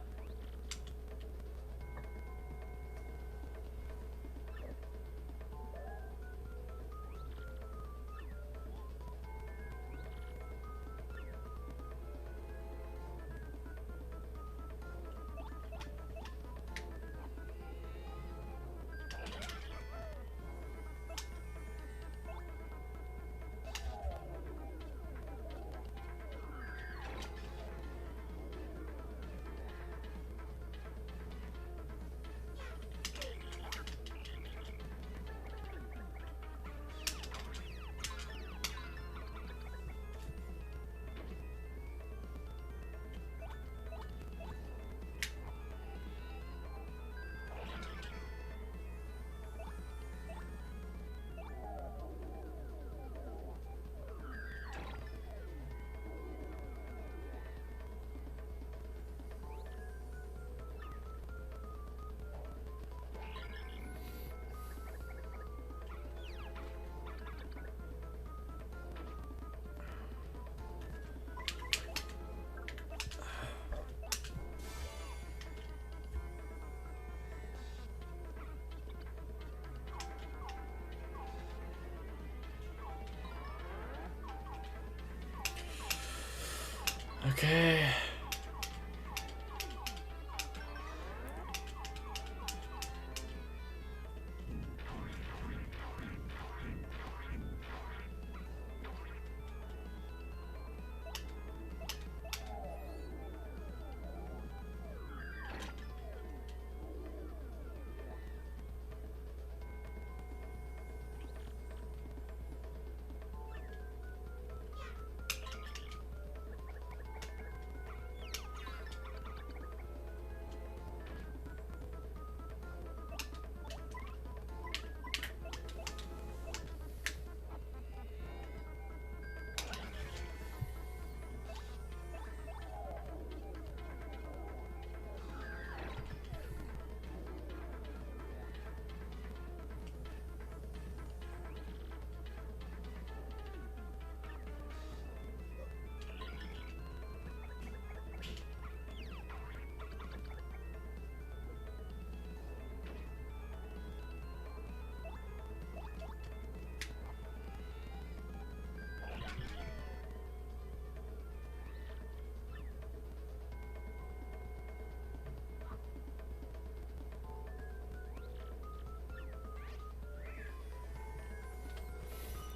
Okay.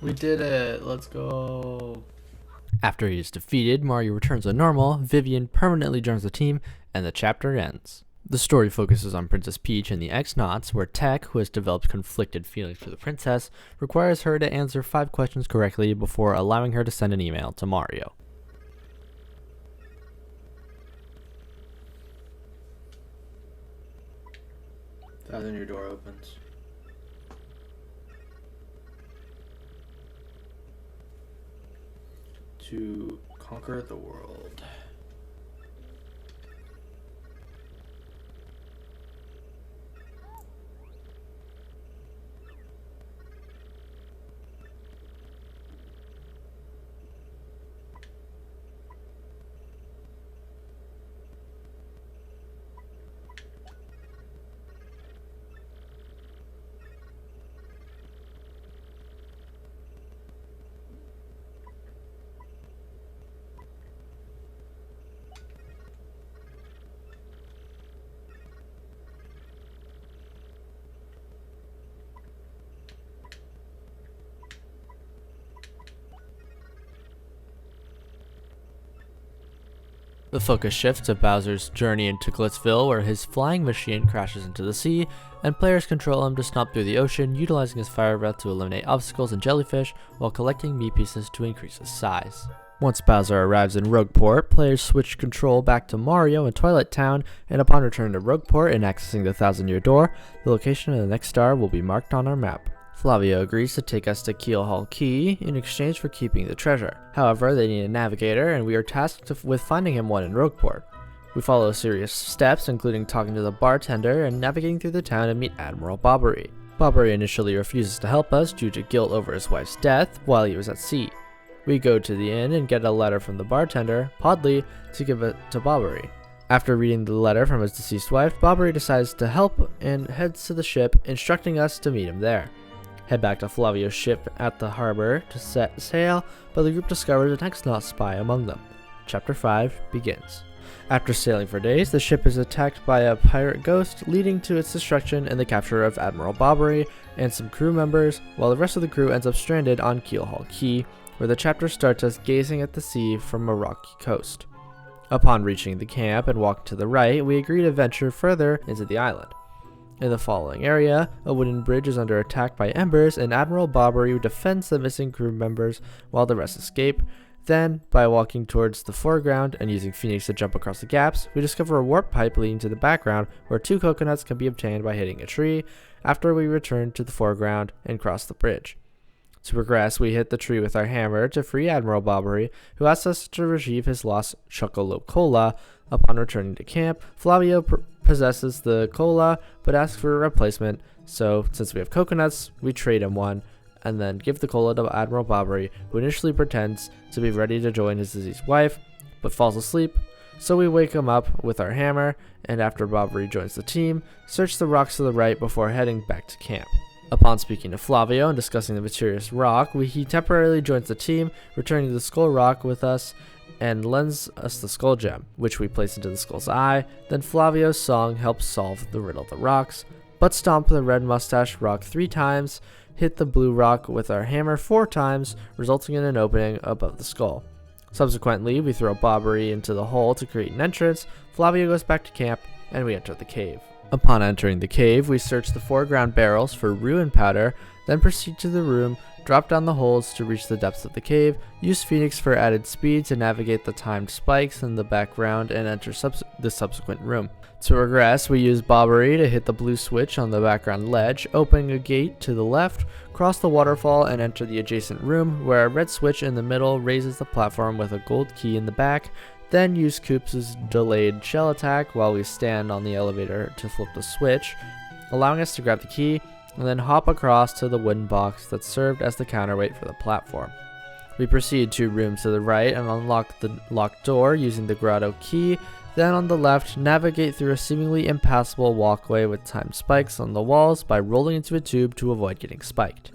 We did it. Let's go. After he is defeated, Mario returns to normal, Vivian permanently joins the team, and the chapter ends. The story focuses on Princess Peach and the X-Nauts, where Tech, who has developed conflicted feelings for the princess, requires her to answer 5 questions correctly before allowing her to send an email to Mario. Then your door opens. To conquer the world. The focus shifts to Bowser's journey into Glitzville, where his flying machine crashes into the sea, and players control him to stomp through the ocean, utilizing his fire breath to eliminate obstacles and jellyfish, while collecting Mii pieces to increase his size. Once Bowser arrives in Rogueport, players switch control back to Mario in Twilight Town, and upon return to Rogueport and accessing the Thousand Year Door, the location of the next star will be marked on our map. Flavio agrees to take us to Keelhaul Key in exchange for keeping the treasure. However, they need a navigator, and we are tasked with finding him one in Rogueport. We follow a series of steps, including talking to the bartender and navigating through the town to meet Admiral Bobbery. Bobbery initially refuses to help us due to guilt over his wife's death while he was at sea. We go to the inn and get a letter from the bartender, Podley, to give it to Bobbery. After reading the letter from his deceased wife, Bobbery decides to help and heads to the ship, instructing us to meet him there. Head back to Flavio's ship at the harbor to set sail, but the group discovers an X-Naut spy among them. Chapter 5 begins. After sailing for days, the ship is attacked by a pirate ghost, leading to its destruction and the capture of Admiral Bobbery and some crew members, while the rest of the crew ends up stranded on Keelhaul Key, where the chapter starts us gazing at the sea from a rocky coast. Upon reaching the camp and walking to the right, we agree to venture further into the island. In the following area, a wooden bridge is under attack by embers, and Admiral Bobbery defends the missing crew members while the rest escape. Then, by walking towards the foreground and using Phoenix to jump across the gaps, we discover a warp pipe leading to the background where 2 coconuts can be obtained by hitting a tree, after we return to the foreground and cross the bridge. To progress, we hit the tree with our hammer to free Admiral Bobbery, who asks us to retrieve his lost Chocolocola. Upon returning to camp, Flavio possesses the cola, but asks for a replacement, so since we have coconuts, we trade him one, and then give the cola to Admiral Bobbery, who initially pretends to be ready to join his deceased wife, but falls asleep, so we wake him up with our hammer, and after Bobbery joins the team, search the rocks to the right before heading back to camp. Upon speaking to Flavio and discussing the mysterious rock, he temporarily joins the team, returning to the Skull Rock with us, and lends us the skull gem, which we place into the skull's eye. Then Flavio's song helps solve the riddle of the rocks. Butt stomp the red mustache rock 3 times, hit the blue rock with our hammer 4 times, resulting in an opening above the skull. Subsequently, we throw Bobbery into the hole to create an entrance. Flavio goes back to camp, and we enter the cave. Upon entering the cave, we search the foreground barrels for ruin powder, then proceed to the room, drop down the holes to reach the depths of the cave, use Phoenix for added speed to navigate the timed spikes in the background, and enter the subsequent room. To progress, we use Bobbery to hit the blue switch on the background ledge, opening a gate to the left, cross the waterfall, and enter the adjacent room, where a red switch in the middle raises the platform with a gold key in the back. Then use Koops' delayed shell attack while we stand on the elevator to flip the switch, allowing us to grab the key, and then hop across to the wooden box that served as the counterweight for the platform. We proceed 2 rooms to the right and unlock the locked door using the grotto key. Then on the left, navigate through a seemingly impassable walkway with timed spikes on the walls by rolling into a tube to avoid getting spiked.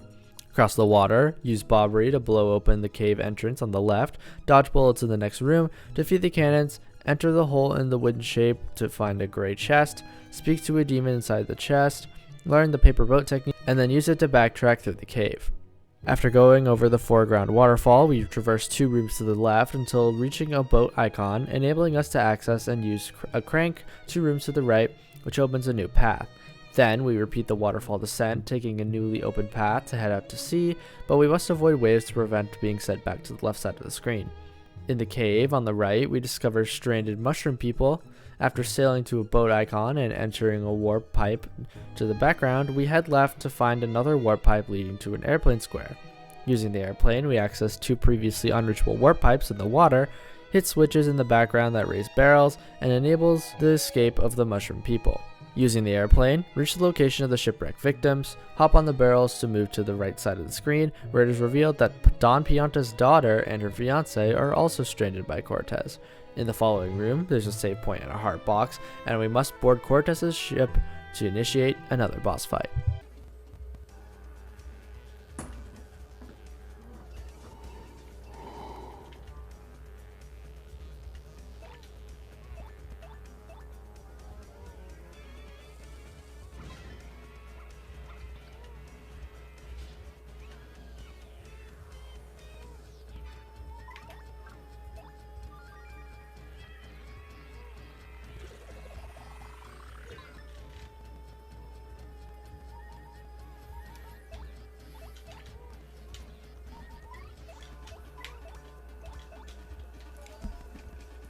Across the water, use Bobbery to blow open the cave entrance on the left, dodge bullets in the next room, defeat the cannons, enter the hole in the wooden shape to find a gray chest, speak to a demon inside the chest, learn the paper boat technique, and then use it to backtrack through the cave. After going over the foreground waterfall, we traverse 2 rooms to the left until reaching a boat icon, enabling us to access and use a crank 2 rooms to the right, which opens a new path. Then we repeat the waterfall descent, taking a newly opened path to head out to sea, but we must avoid waves to prevent being sent back to the left side of the screen. In the cave on the right, we discover stranded mushroom people. After sailing to a boat icon and entering a warp pipe to the background, we head left to find another warp pipe leading to an airplane square. Using the airplane, we access 2 previously unreachable warp pipes in the water, hit switches in the background that raise barrels, and enables the escape of the mushroom people. Using the airplane, reach the location of the shipwreck victims, hop on the barrels to move to the right side of the screen, where it is revealed that Don Pianta's daughter and her fiance are also stranded by Cortez. In the following room, there's a save point and a heart box, and we must board Cortez's ship to initiate another boss fight.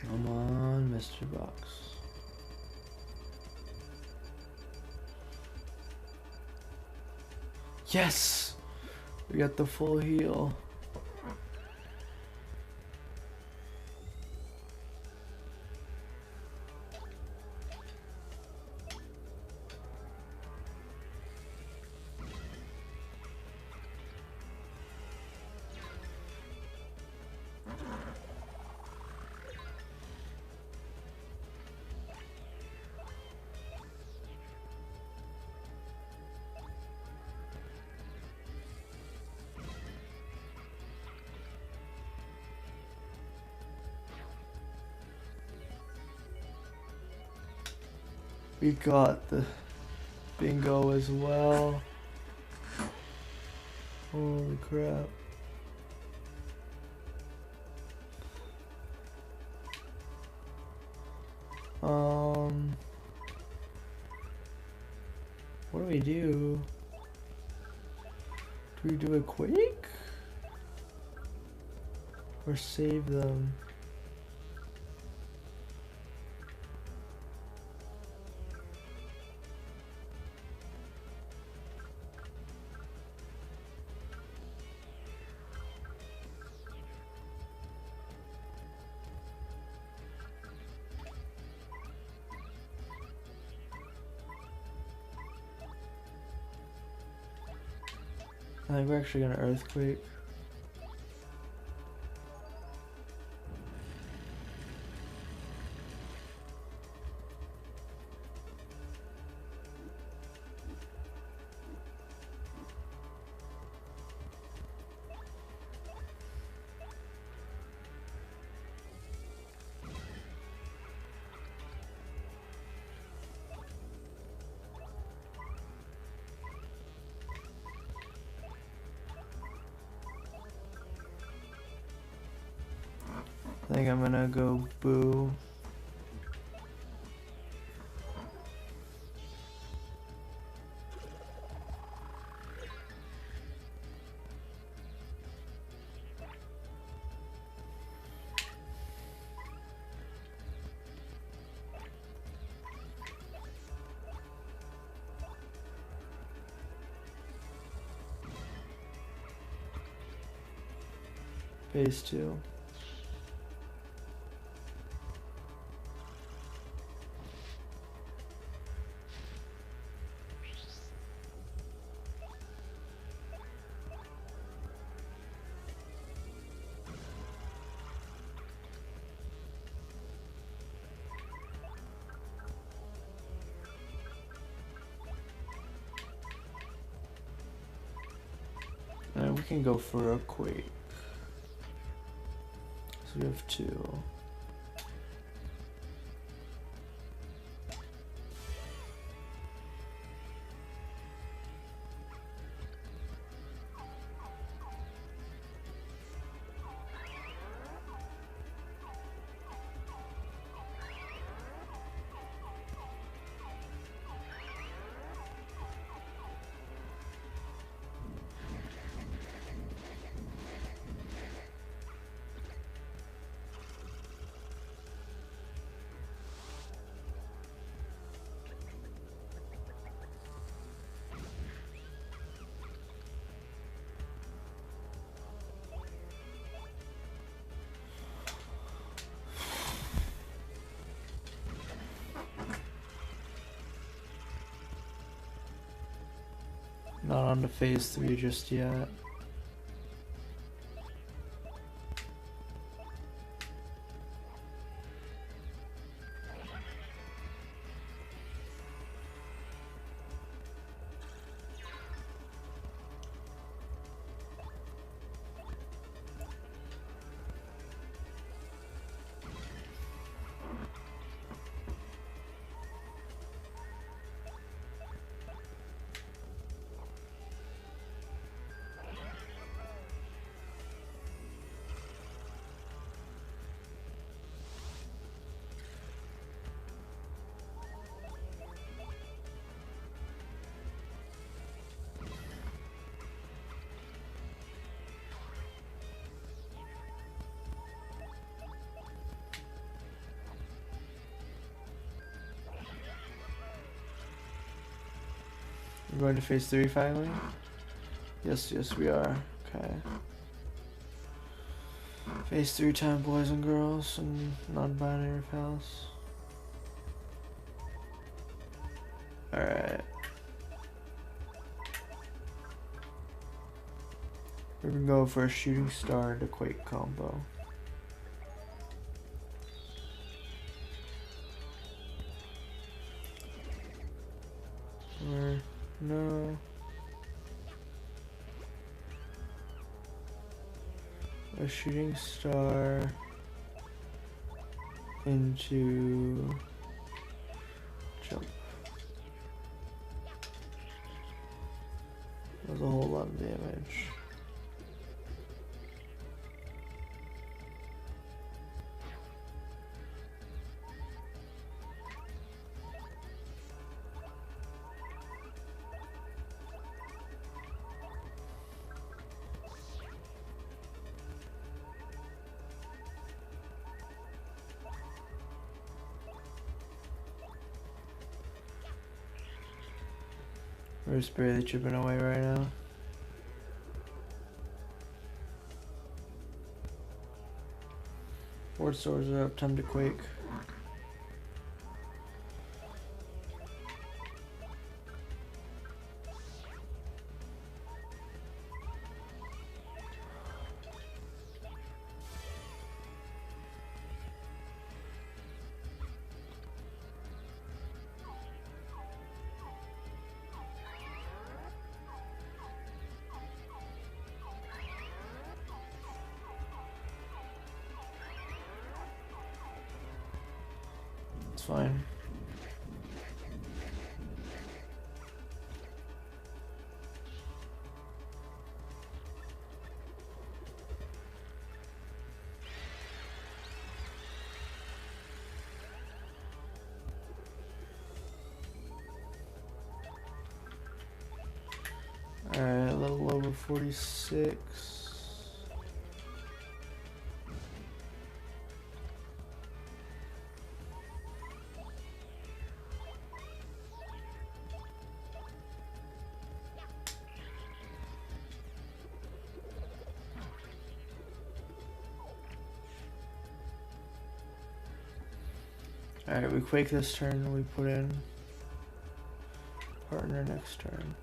Come on, Mr. Box. Yes! We got the full heal. We got the bingo as well. Holy crap. What do we do? Do we do a quake? Or save them? I think we're actually gonna earthquake. think I'm gonna go Boo. Phase 2. And we can go for a Quake. So we have 2. Not on to phase 3 just yet. We're going to phase 3 finally? Yes, we are. Okay. Phase 3 time, boys and girls, and non-binary pals. Alright. We're gonna go for a Shooting Star and a Quake combo. Or no. A Shooting Star into jump. That's a whole lot of damage. We're just barely chipping away right now. Board swords are up, time to Quake. It's fine. level 46. Alright, we quake this turn, we put in partner next turn.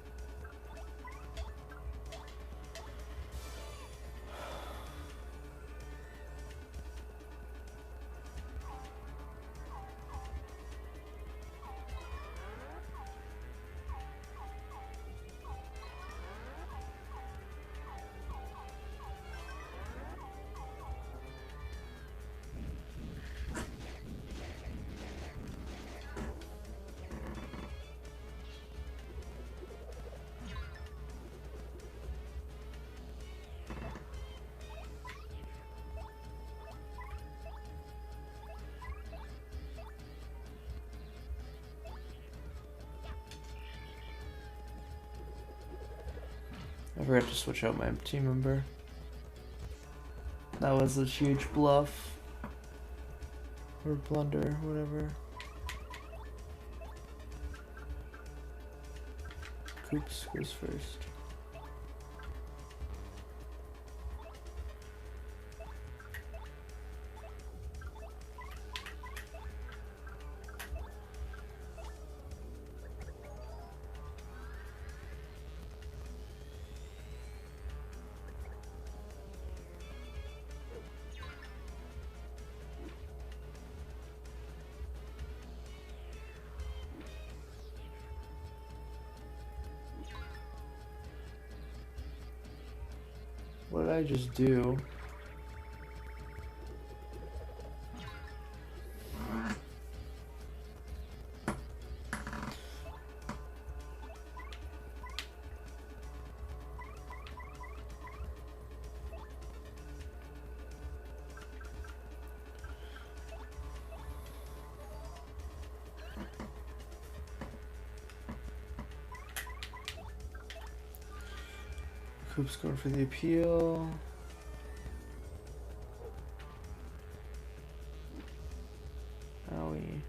I forgot to switch out my team member. That was a huge bluff. Or blunder, whatever. Coops goes first. What did I just do? Coop's going for the appeal. Owie.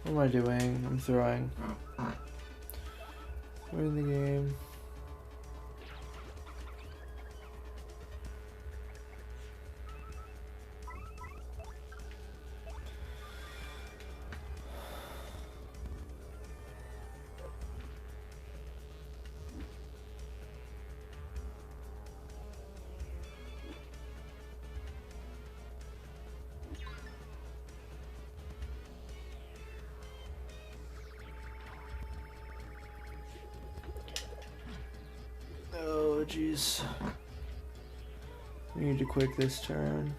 What am I doing? I'm throwing. Throwing the game. Oh, jeez. We need to quake this turn.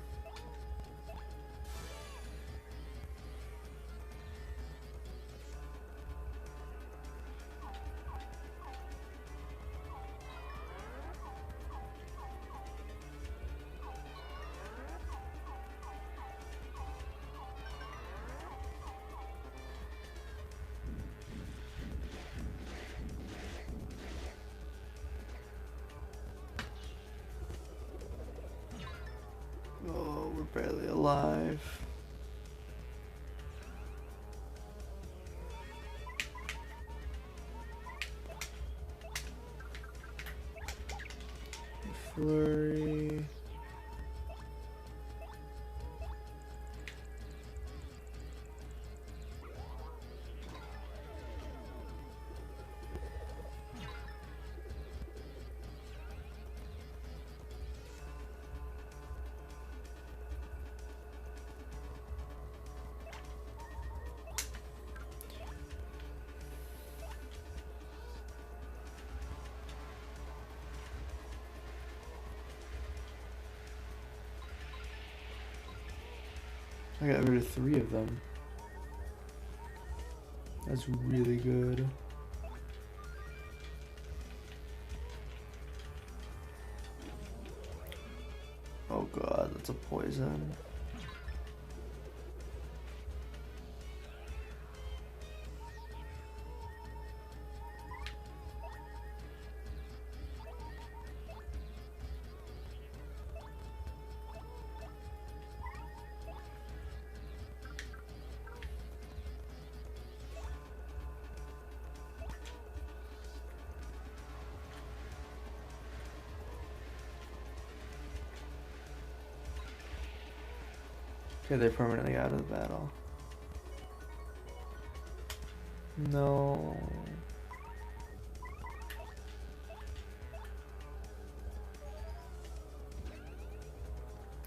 Oh, we're barely alive. Flurry. I got rid of 3 of them. That's really good. Oh god, that's a poison. Okay, they're permanently out of the battle. No.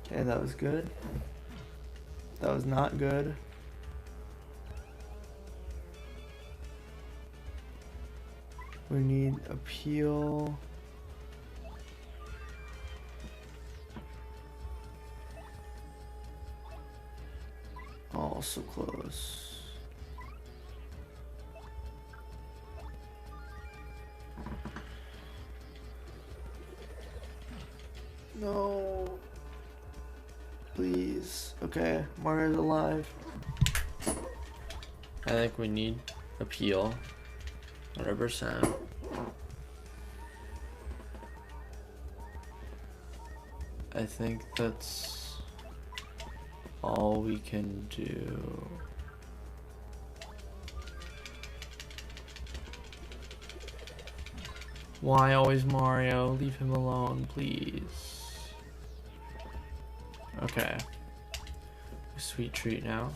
Okay, that was good. That was not good. We need appeal. Oh, so close. No. Please. Okay, Mario's alive. I think we need appeal. 100%. I think that's all we can do. Why always Mario? Leave him alone, please. Okay. Sweet treat now.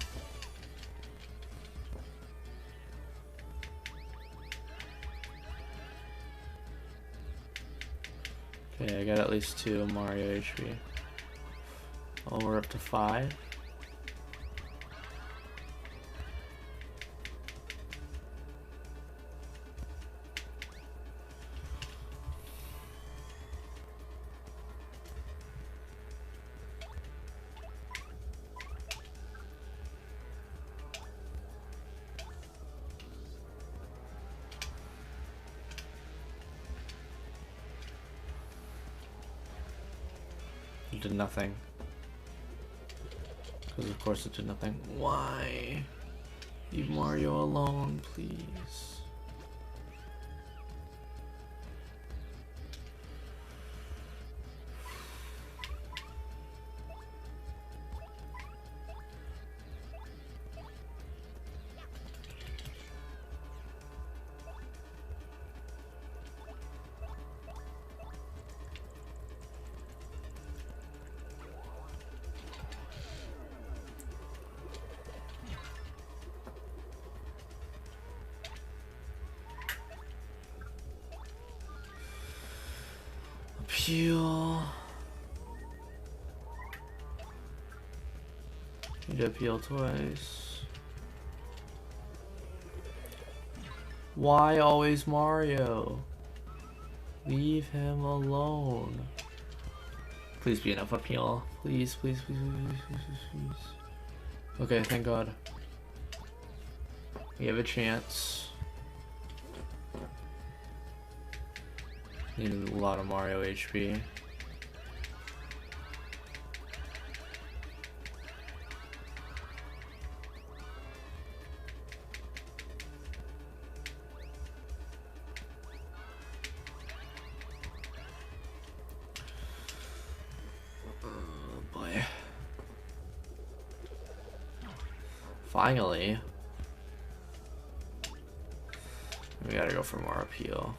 Okay, I got at least 2 Mario HP. Oh, we're up to 5. It did nothing. Because of course it did nothing. Why? Leave Mario alone, please. Appeal. Need to appeal twice. Why always Mario? Leave him alone. Please be enough appeal. Please, please, please, please, please, please, please. Okay, thank God. We have a chance. Need a lot of Mario HP. Oh boy. Finally. We gotta go for more appeal.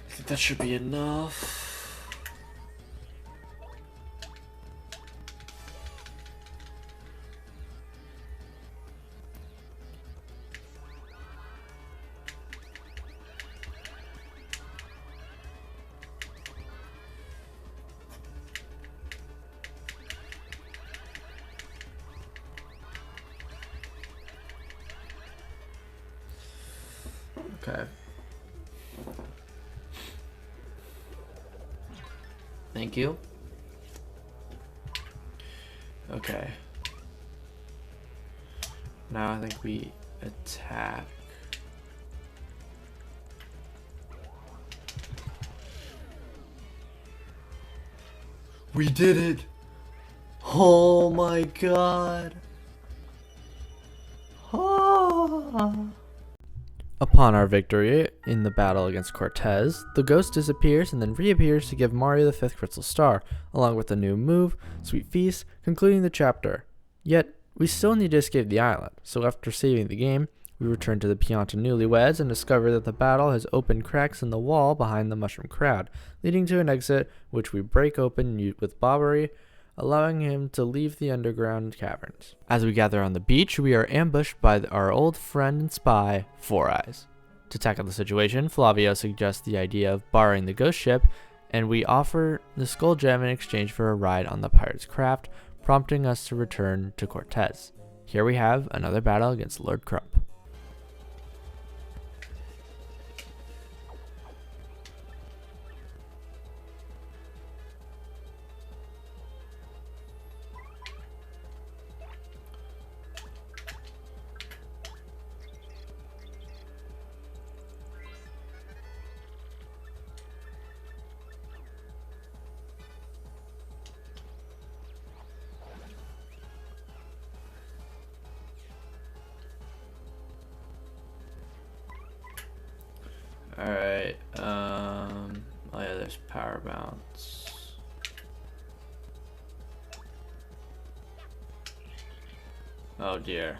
I think that should be enough. Okay. Thank you. Okay. Now I think we attack. We did it! Oh my god! Ah. Upon our victory in the battle against Cortez, the ghost disappears and then reappears to give Mario the 5th Crystal Star, along with a new move, Sweet Feast, concluding the chapter. Yet, we still need to escape the island, so after saving the game, we return to the Pianta newlyweds and discover that the battle has opened cracks in the wall behind the mushroom crowd, leading to an exit which we break open with Bobbery, allowing him to leave the underground caverns. As we gather on the beach, we are ambushed by our old friend and spy, Four Eyes. To tackle the situation, Flavio suggests the idea of borrowing the ghost ship, and we offer the Skull Gem in exchange for a ride on the pirate's craft, prompting us to return to Cortez. Here we have another battle against Lord Crump. Alright, oh yeah, there's power bounce. Oh dear.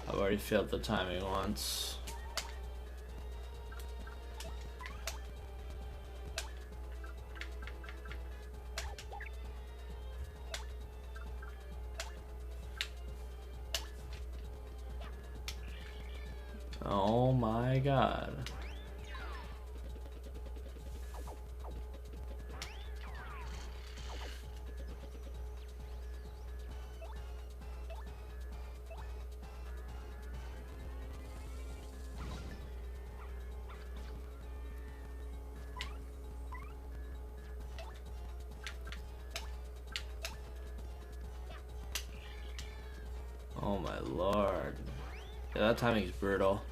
I've already failed the timing once. Oh my god. Oh my lord. Yeah, that timing's brutal.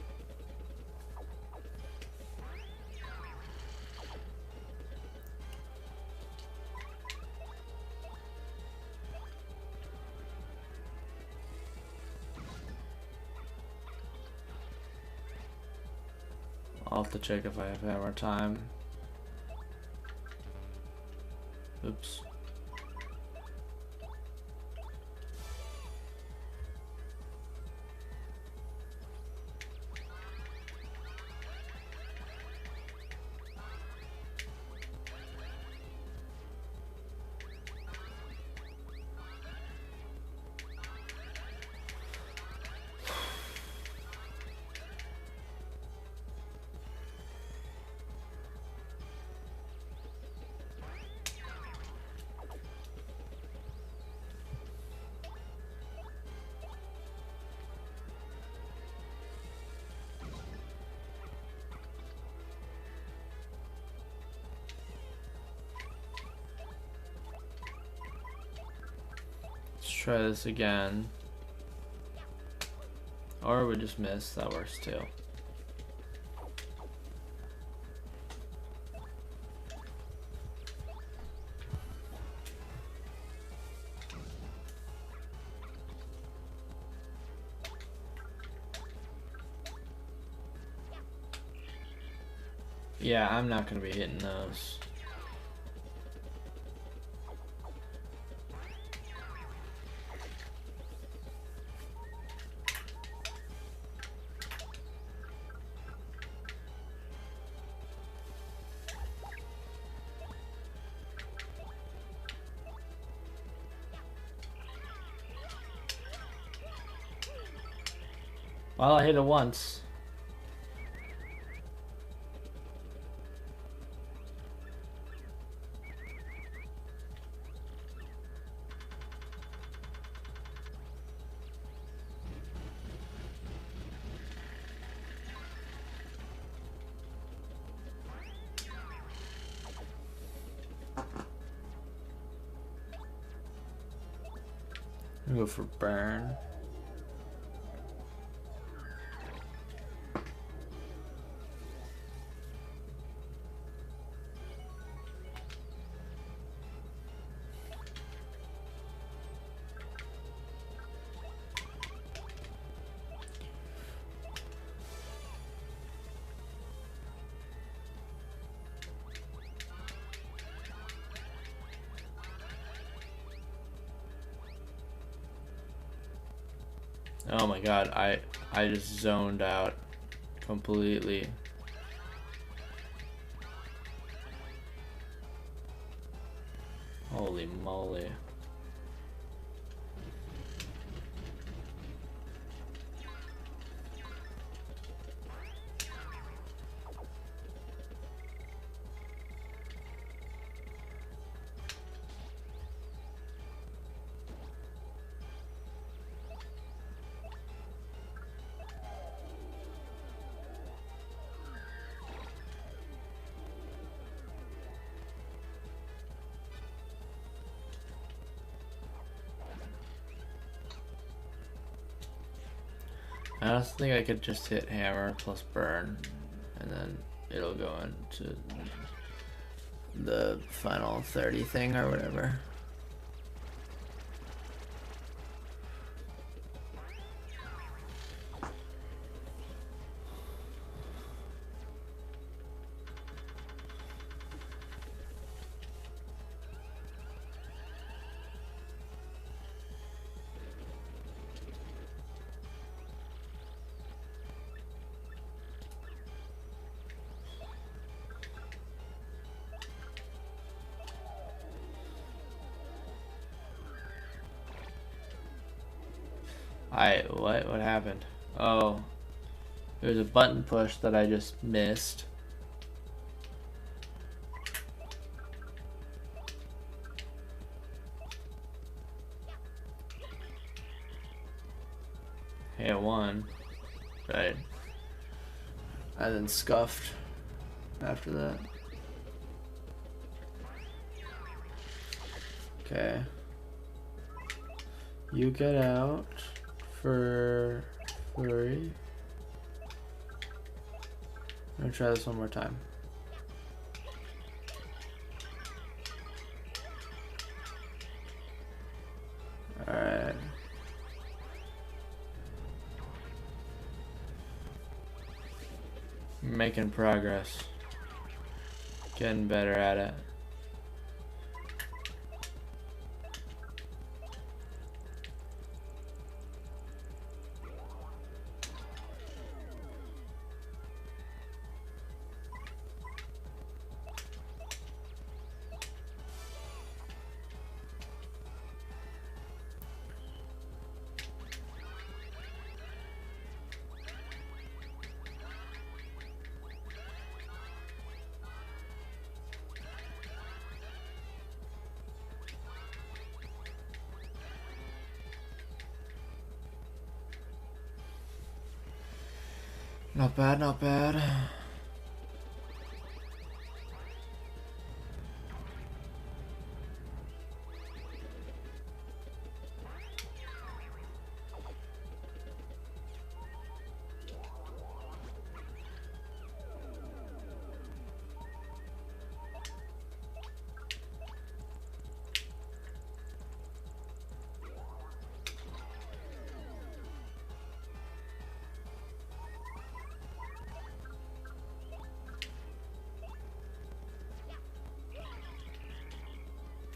I'll have to check if I have more time. Oops. Let's try this again. Or we just miss, that works too. Yeah, I'm not gonna be hitting those. Well, I hit it once. I'm gonna go for burn. Oh my god, I just zoned out completely. Holy moly. I also think I could just hit hammer plus burn, and then it'll go into the final 30 thing or whatever. What happened? Oh, there's a button push that I just missed. Hey, I won. Right. And then scuffed after that. Okay. You get out for 3. I'm gonna try this one more time. Alright. Making progress. Getting better at it. Not bad, not bad.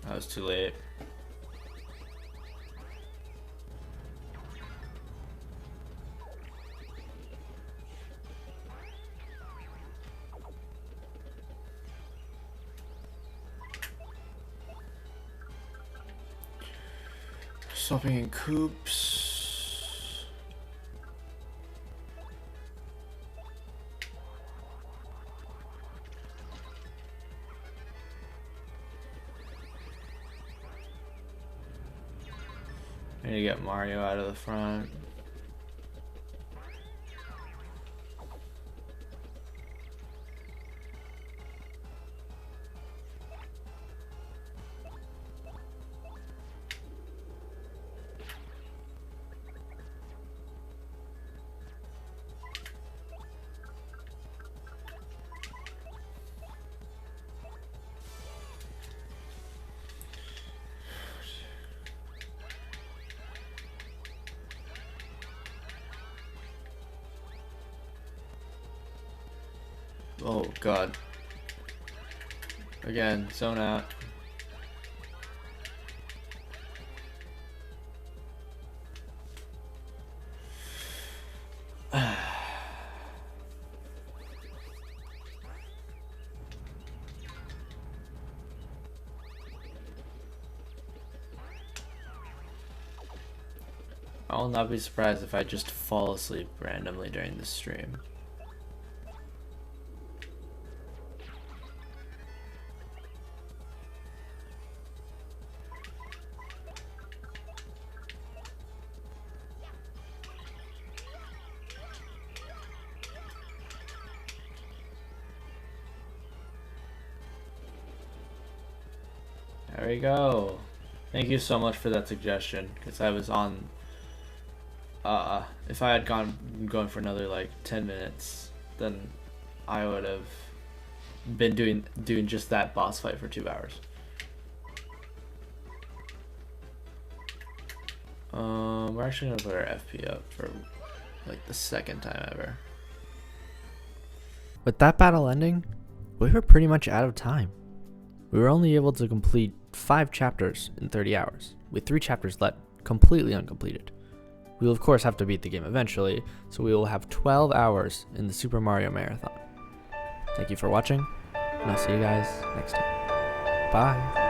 I was too late. Stopping in coops. I need to get Mario out of the front. Oh god. Again, zone out. I will not be surprised if I just fall asleep randomly during the stream. There we go. Thank you so much for that suggestion, because I was on. If I had going for another like 10 minutes, then I would have been doing just that boss fight for 2 hours. We're actually gonna put our FP up for like the second time ever. With that battle ending, we were pretty much out of time. We were only able to complete 5 chapters in 30 hours, with 3 chapters left completely uncompleted. We will of course have to beat the game eventually, so we will have 12 hours in the Super Mario Marathon. Thank you for watching, and I'll see you guys next time. Bye!